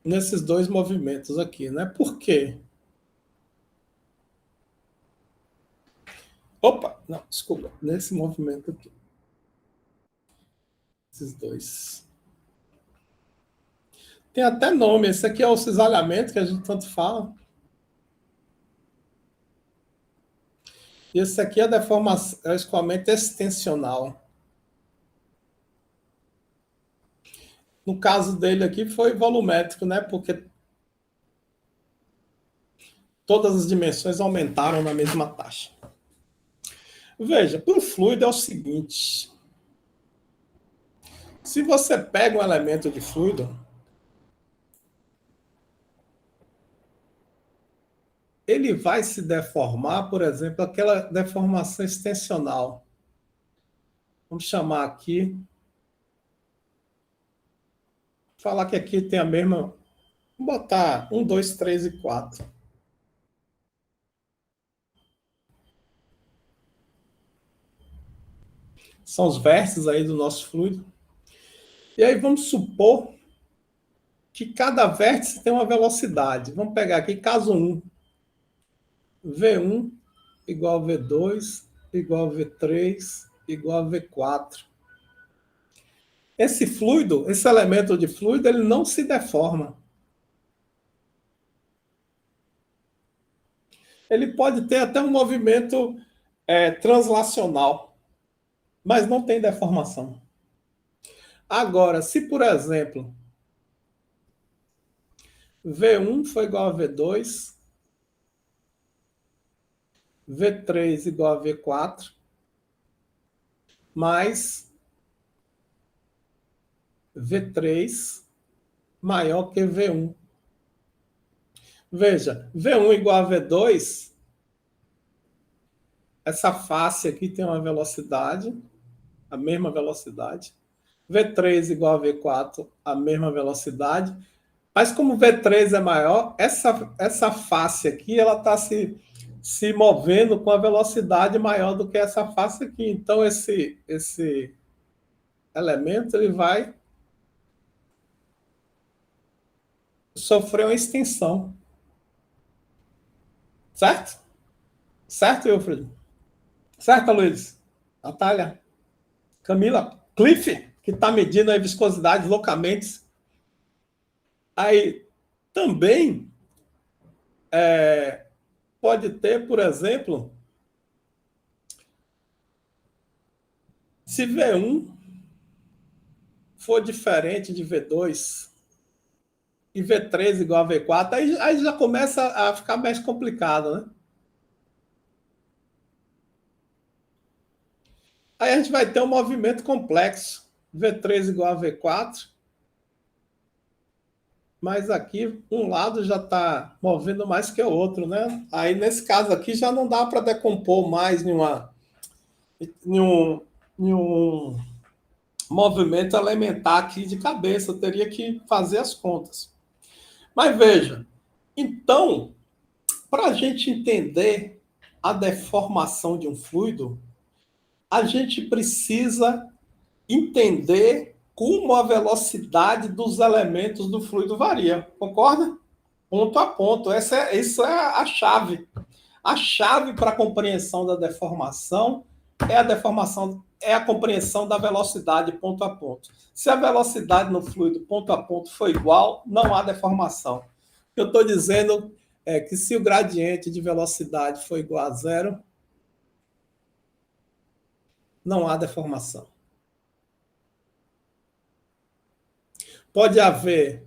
nesses dois movimentos aqui, né? Por quê? Opa, não, desculpa, nesse movimento aqui. Esses dois. Tem até nome, esse aqui é o cisalhamento que a gente tanto fala. E esse aqui é a deformação, é o escoamento extensional. No caso dele aqui foi volumétrico, né? Porque todas as dimensões aumentaram na mesma taxa. Veja, para o fluido é o seguinte. Se você pega um elemento de fluido, ele vai se deformar, por exemplo, aquela deformação extensional. Vamos chamar aqui. Falar que aqui tem a mesma... Vamos botar 1, 2, 3 e 4. São os vértices aí do nosso fluido. E aí vamos supor que cada vértice tem uma velocidade. Vamos pegar aqui caso 1. V1 igual a V2 igual a V3 igual a V4. Esse fluido, esse elemento de fluido, ele não se deforma. Ele pode ter até um movimento translacional, mas não tem deformação. Agora, se, por exemplo, V1 foi igual a V2, V3 igual a V4, mais V3 maior que V1. Veja, V1 igual a V2, essa face aqui tem uma velocidade, a mesma velocidade. V3 igual a V4, a mesma velocidade. Mas como V3 é maior, essa face aqui ela está se movendo com a velocidade maior do que essa face aqui. Então, esse elemento ele vai sofrer uma extensão. Certo? Certo, Wilfredo? Certo, Luiz? Natália? Camila? Cliff, que está medindo a viscosidade loucamente. Aí, também, pode ter, por exemplo, se V1 for diferente de V2 e V3 igual a V4, aí já começa a ficar mais complicado, né? Aí a gente vai ter um movimento complexo. V3 igual a V4. Mas aqui, um lado já está movendo mais que o outro, né? Aí, nesse caso aqui, já não dá para decompor mais nenhum movimento elementar aqui de cabeça. Eu teria que fazer as contas. Mas veja, então, para a gente entender a deformação de um fluido, a gente precisa entender como a velocidade dos elementos do fluido varia. Concorda? Ponto a ponto. Isso é a chave. A chave para a compreensão da deformação é a compreensão da velocidade ponto a ponto. Se a velocidade no fluido ponto a ponto for igual, não há deformação. Eu estou dizendo que se o gradiente de velocidade for igual a zero, não há deformação. Pode haver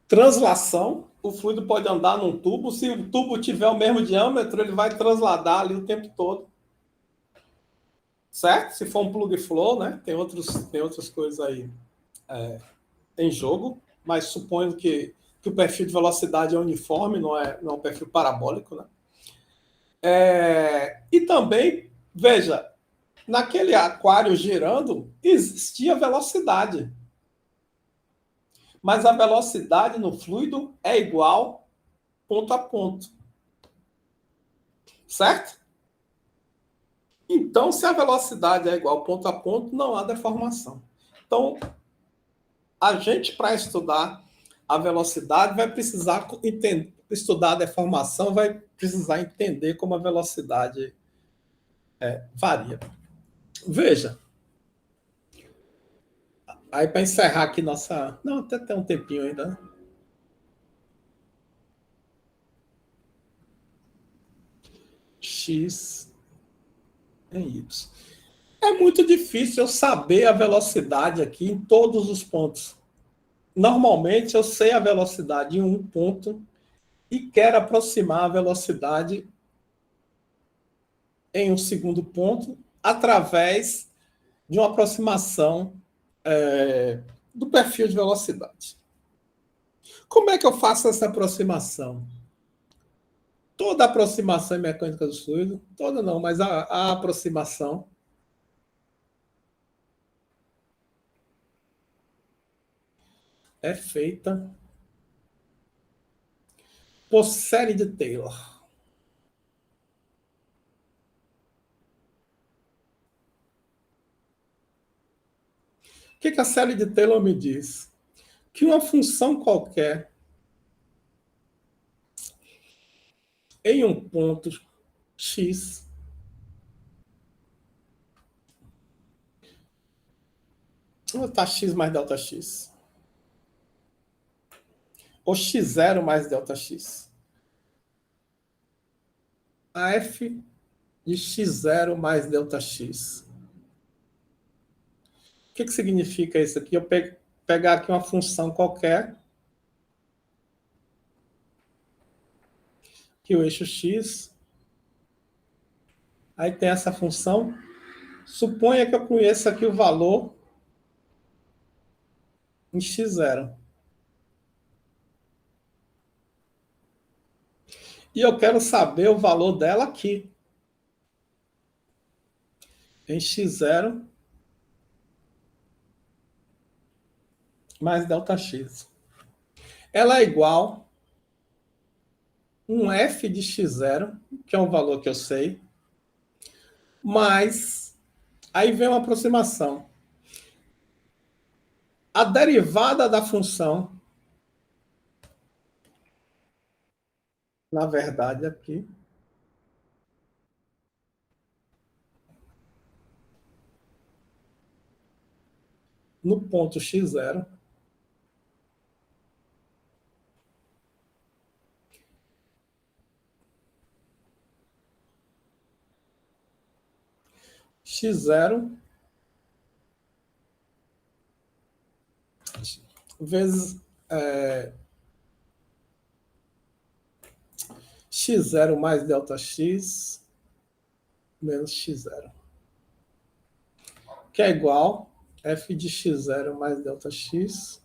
translação, o fluido pode andar num tubo, se o tubo tiver o mesmo diâmetro, ele vai transladar ali o tempo todo. Certo? Se for um plug flow, né? Tem outras coisas aí em jogo, mas suponho que o perfil de velocidade é uniforme, não é um perfil parabólico, né? E também, veja, naquele aquário girando, existia velocidade. Mas a velocidade no fluido é igual ponto a ponto. Certo? Então, se a velocidade é igual ponto a ponto, não há deformação. Então, a gente, para estudar a velocidade, vai precisar estudar a deformação, vai precisar entender como a velocidade varia. Veja. Aí, para encerrar aqui nossa... Não, até tem um tempinho ainda, né? X em Y. É muito difícil eu saber a velocidade aqui em todos os pontos. Normalmente, eu sei a velocidade em um ponto e quero aproximar a velocidade em um segundo ponto através de uma aproximação do perfil de velocidade. Como é que eu faço essa aproximação? Toda aproximação em mecânica do fluido, toda não, mas a aproximação é feita por série de Taylor. que a série de Taylor me diz? Que uma função qualquer em um ponto x está x mais ΔX. Ou x0 mais ΔX. A f de x0 mais ΔX. O que significa isso aqui? Eu pegar aqui uma função qualquer, que o eixo x, aí tem essa função. Suponha que eu conheça aqui o valor em x0. E eu quero saber o valor dela aqui, em x0 mais ΔX. Ela é igual um f de x0, que é um valor que eu sei, mais, aí vem uma aproximação. A derivada da função, na verdade, aqui, no ponto x0, x0 vezes x0 mais ΔX menos x0, que é igual f de x0 mais ΔX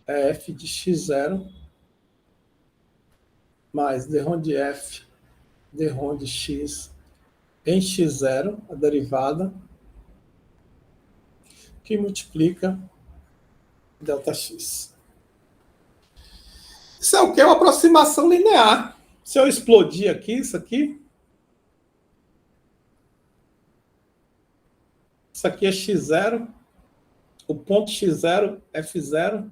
é f de x0 mais d-ROM de f, d-ROM de x em x0, a derivada, que multiplica ΔX. Isso é o quê? Uma aproximação linear. Se eu explodir aqui, isso aqui é x0, o ponto x0, f0,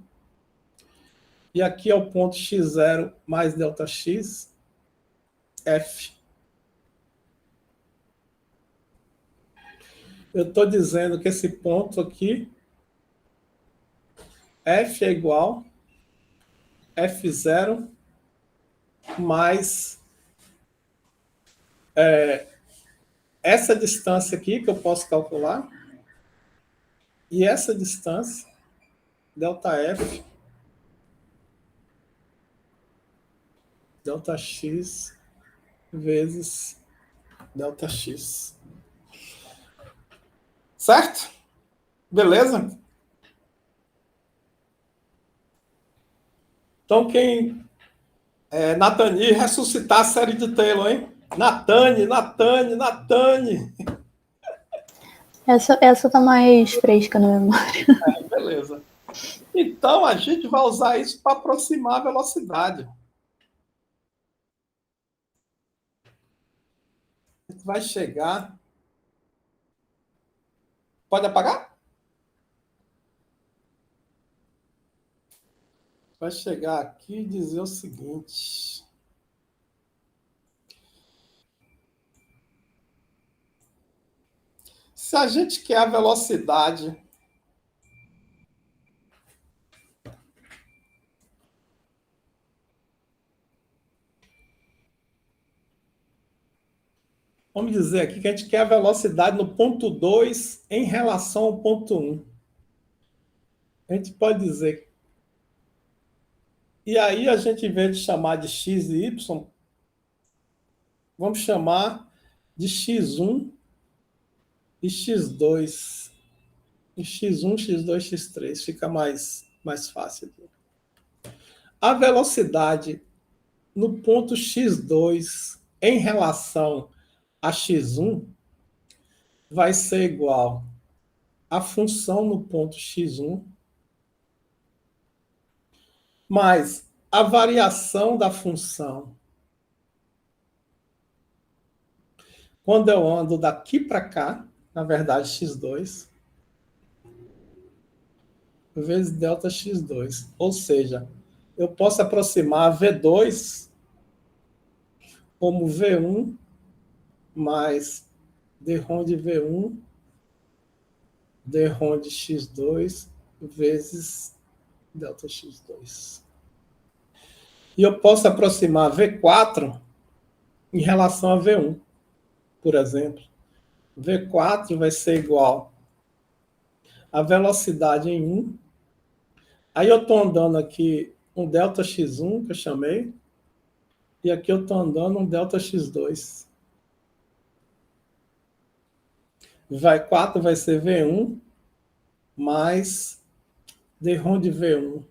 e aqui é o ponto x0 mais ΔX, f. Eu estou dizendo que esse ponto aqui, f é igual f0 mais essa distância aqui, que eu posso calcular, e essa distância, ΔF, ΔX vezes ΔX. Certo? Beleza? Então, quem... Nathani, ressuscitar a série de Taylor, hein? Nathani. Essa tá mais fresca na memória. Beleza. Então, a gente vai usar isso para aproximar a velocidade. A gente vai chegar... Pode apagar? Vai chegar aqui e dizer o seguinte... Se a gente quer a velocidade vamos dizer aqui que a gente quer a velocidade no ponto 2 em relação ao ponto 1. A gente pode dizer... E aí a gente, em vez de chamar de x e y, vamos chamar de x1 e x2. E x1, x2, x3. Fica mais fácil aqui. A velocidade no ponto x2 em relação a x1 vai ser igual à função no ponto x1 mais a variação da função quando eu ando daqui para cá, na verdade, x2, vezes delta x2. Ou seja, eu posso aproximar V2 como V1 mais d-ROM de V1, d-ROM de x2 vezes delta x2. E eu posso aproximar V4 em relação a V1, por exemplo. V4 vai ser igual a velocidade em 1. Aí eu estou andando aqui um delta x1, que eu chamei, e aqui eu estou andando um delta x2. V4 vai ser V1 mais d-ROM de V1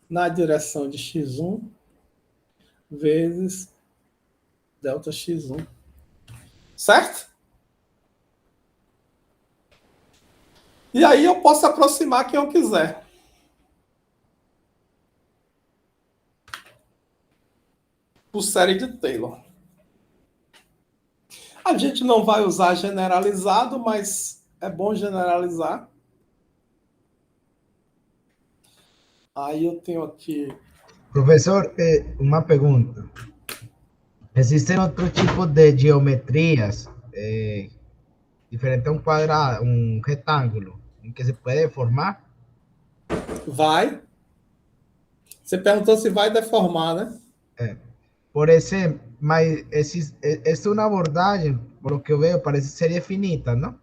na direção de x1 vezes delta x1. Certo? E aí eu posso aproximar quem eu quiser. Por série de Taylor. A gente não vai usar generalizado, mas é bom generalizar. Aí eu tenho aqui... Professor, uma pergunta. Existem outros tipos de geometrias diferente a um quadrado, um retângulo, em que se pode deformar? Vai. Você perguntou se vai deformar, né? Por exemplo, mas esta é uma abordagem, por lo que eu vejo, parece ser finita, não?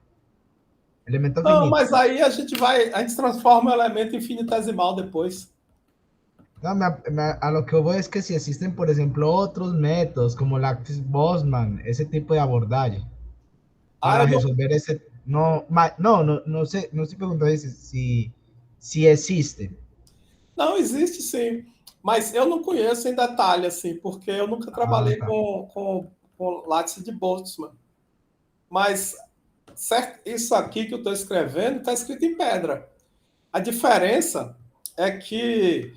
Elemento Não, finito. mas aí a gente transforma o elemento infinitesimal depois. No, a lo que voy es que si existen, por ejemplo, otros métodos como Lattice-Boltzmann, ese tipo de abordaje para resolver ese... No sé, no estoy preguntando si existe. Não, existe sim. Mas eu não conheço em detalhe, assim, porque eu nunca trabalhei com Lattice de Boltzmann. Mas certo, isso aqui que eu estou escrevendo está escrito em pedra. A diferença é que,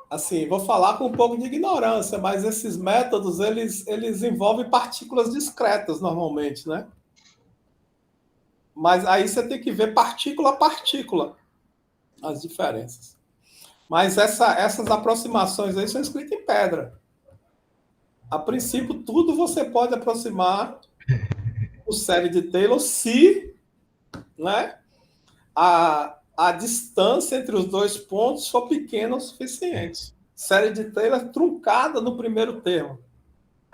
assim, vou falar com um pouco de ignorância, mas esses métodos, eles envolvem partículas discretas, normalmente, né? Mas aí você tem que ver partícula a partícula as diferenças. Mas essas aproximações aí são escritas em pedra. A princípio, tudo você pode aproximar o série de Taylor se, né, a distância entre os dois pontos for pequena o suficiente. Série de Taylor truncada no primeiro termo.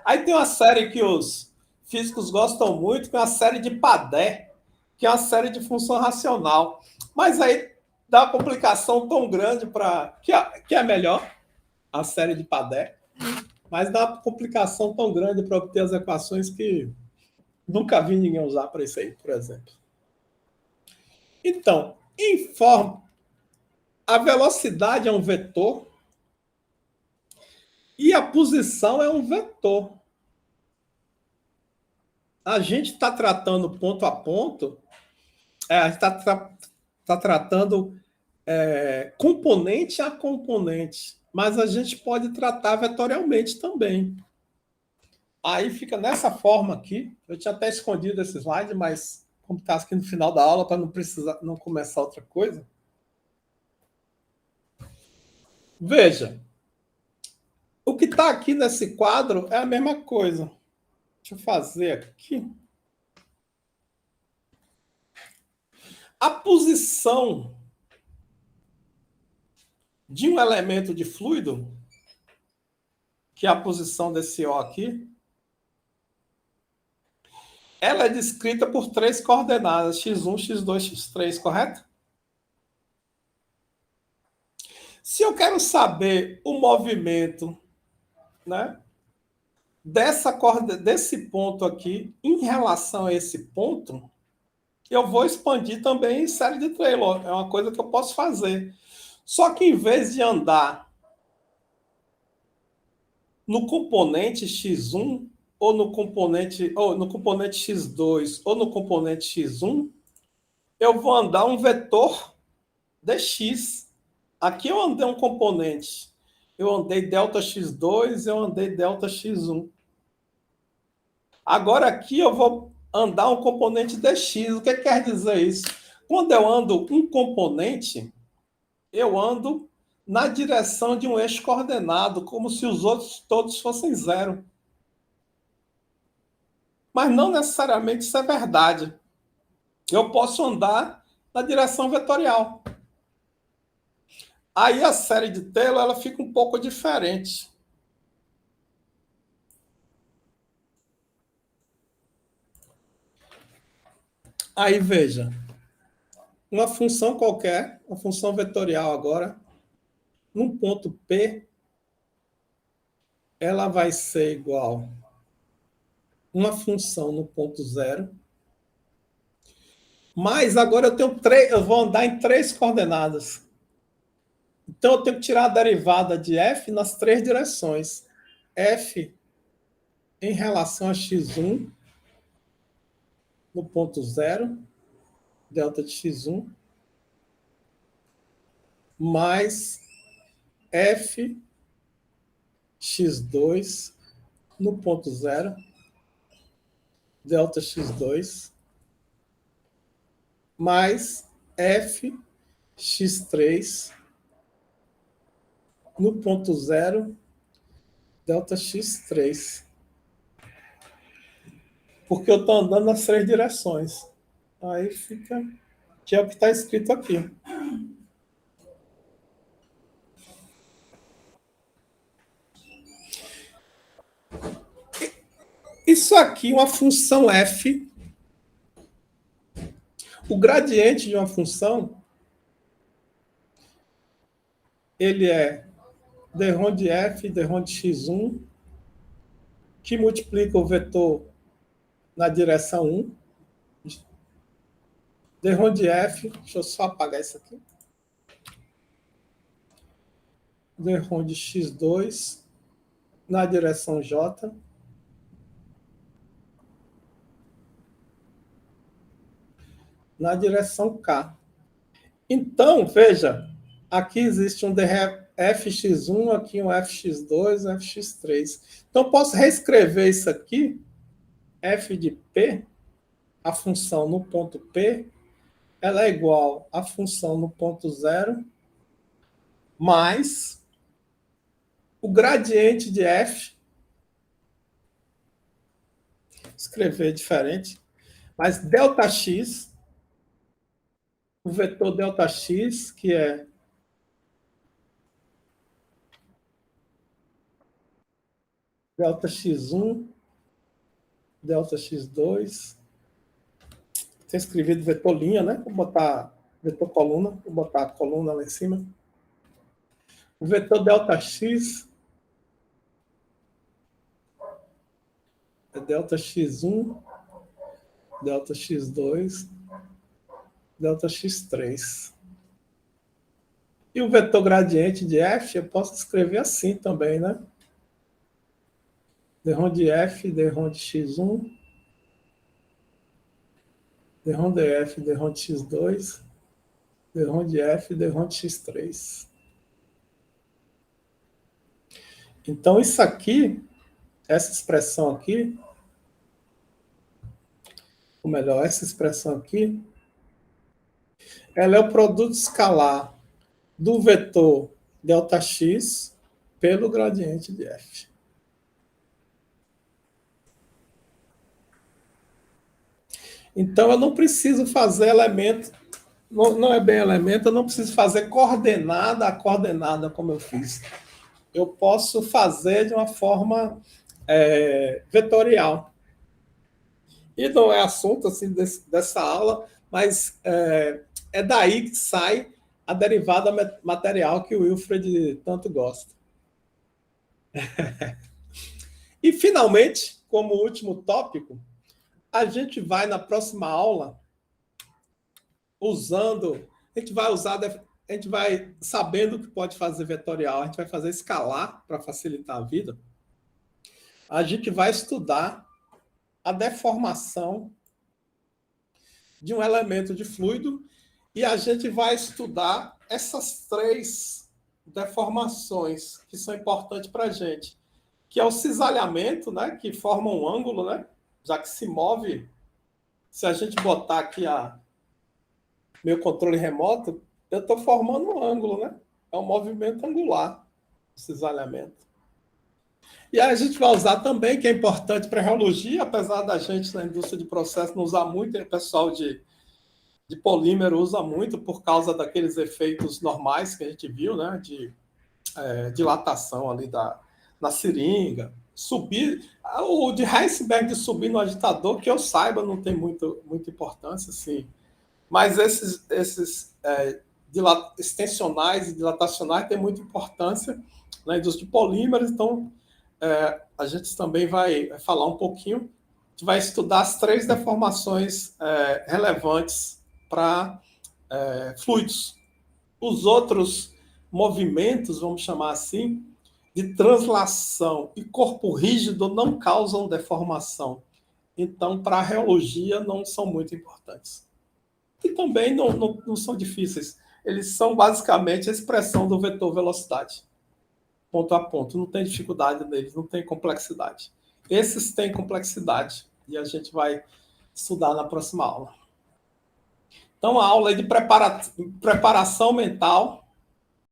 Aí tem uma série que os físicos gostam muito, que é uma série de Padé, que é uma série de função racional. Mas aí dá uma complicação tão grande para... Que é melhor, a série de Padé, mas dá uma complicação tão grande para obter as equações que nunca vi ninguém usar para isso aí, por exemplo. Então, a velocidade é um vetor e a posição é um vetor. A gente está tratando ponto a ponto, a gente está tratando componente a componente, mas a gente pode tratar vetorialmente também. Aí fica nessa forma aqui. Eu tinha até escondido esse slide, mas como está aqui no final da aula, para não começar outra coisa. Veja, o que está aqui nesse quadro é a mesma coisa. Deixa eu fazer aqui. A posição de um elemento de fluido, que é a posição desse O aqui, ela é descrita por 3 coordenadas, x1, x2, x3, correto? Se eu quero saber o movimento, né, desse ponto aqui em relação a esse ponto, eu vou expandir também em série de Taylor. É uma coisa que eu posso fazer. Só que em vez de andar no componente x1, ou no componente x2, ou no componente x1, eu vou andar um vetor dx. Aqui eu andei um componente. Eu andei delta x2, eu andei delta x1. Agora aqui eu vou andar um componente dx. O que quer dizer isso? Quando eu ando um componente, eu ando na direção de um eixo coordenado, como se os outros todos fossem zero. Mas não necessariamente isso é verdade. Eu posso andar na direção vetorial. Aí a série de Taylor ela fica um pouco diferente. Aí veja, uma função qualquer, uma função vetorial agora, num ponto P, ela vai ser igual uma função no ponto zero, mas agora eu vou andar em 3 coordenadas. Então eu tenho que tirar a derivada de f nas 3 direções. F em relação a x1 no ponto zero, delta de x1, mais f x2 no ponto zero, delta x2, mais f x3 no ponto zero, delta x3. Porque eu estou andando nas 3 direções. Aí fica... que é o que está escrito aqui. Isso aqui, uma função f. O gradiente de uma função, ele é d-ROM de f, d-ROM de x1, que multiplica o vetor na direção 1. d-ROM de f, deixa eu só apagar isso aqui. d-ROM de x2 na direção j. Na direção k. Então, veja, aqui existe um fx1, aqui um fx2, um fx3. Então, posso reescrever isso aqui, f de p, a função no ponto P, ela é igual à função no ponto zero, mais o gradiente de f, escrever diferente, mais ΔX, o vetor ΔX, que é ΔX1, ΔX2, tem escrevido vetor linha, né? Vou botar vetor coluna, vou botar a coluna lá em cima. O vetor ΔX é ΔX1, ΔX2, ΔX3. E o vetor gradiente de f, eu posso escrever assim também, né? d-ROM de f, d-ROM de x1, d-ROM de f, d-ROM de x2, d-ROM de f, d-ROM de x3. Então, isso aqui, essa expressão aqui, ou melhor, essa expressão aqui, ela é o produto escalar do vetor ΔX pelo gradiente de f. Então, eu não preciso fazer elemento, não é bem elemento, eu não preciso fazer coordenada a coordenada como eu fiz. Eu posso fazer de uma forma vetorial. E não é assunto assim, dessa aula, mas é daí que sai a derivada material que o Wilfred tanto gosta. E, finalmente, como último tópico, a gente vai, na próxima aula, a gente vai sabendo que pode fazer vetorial, a gente vai fazer escalar para facilitar a vida. A gente vai estudar a deformação de um elemento de fluido e a gente vai estudar essas 3 deformações que são importantes para a gente, que é o cisalhamento, né, que forma um ângulo, né, já que se move, se a gente botar aqui meu controle remoto, eu estou formando um ângulo, né? É um movimento angular, esse cisalhamento. E aí a gente vai usar também, que é importante para a reologia, apesar da gente na indústria de processo não usar muito, o pessoal de polímero usa muito por causa daqueles efeitos normais que a gente viu, né? De dilatação ali na seringa. O de Heisenberg de subir no agitador, que eu saiba, não tem muita importância, assim. Mas esses extensionais e dilatacionais têm muita importância na indústria de polímeros, então a gente também vai falar um pouquinho, a gente vai estudar as 3 deformações relevantes para fluidos. Os outros movimentos, vamos chamar assim, de translação e corpo rígido não causam deformação. Então, para a reologia, não são muito importantes. E também não são difíceis. Eles são basicamente a expressão do vetor velocidade. Ponto a ponto. Não tem dificuldade neles, não tem complexidade. Esses têm complexidade e a gente vai estudar na próxima aula. Então, a aula é de preparação mental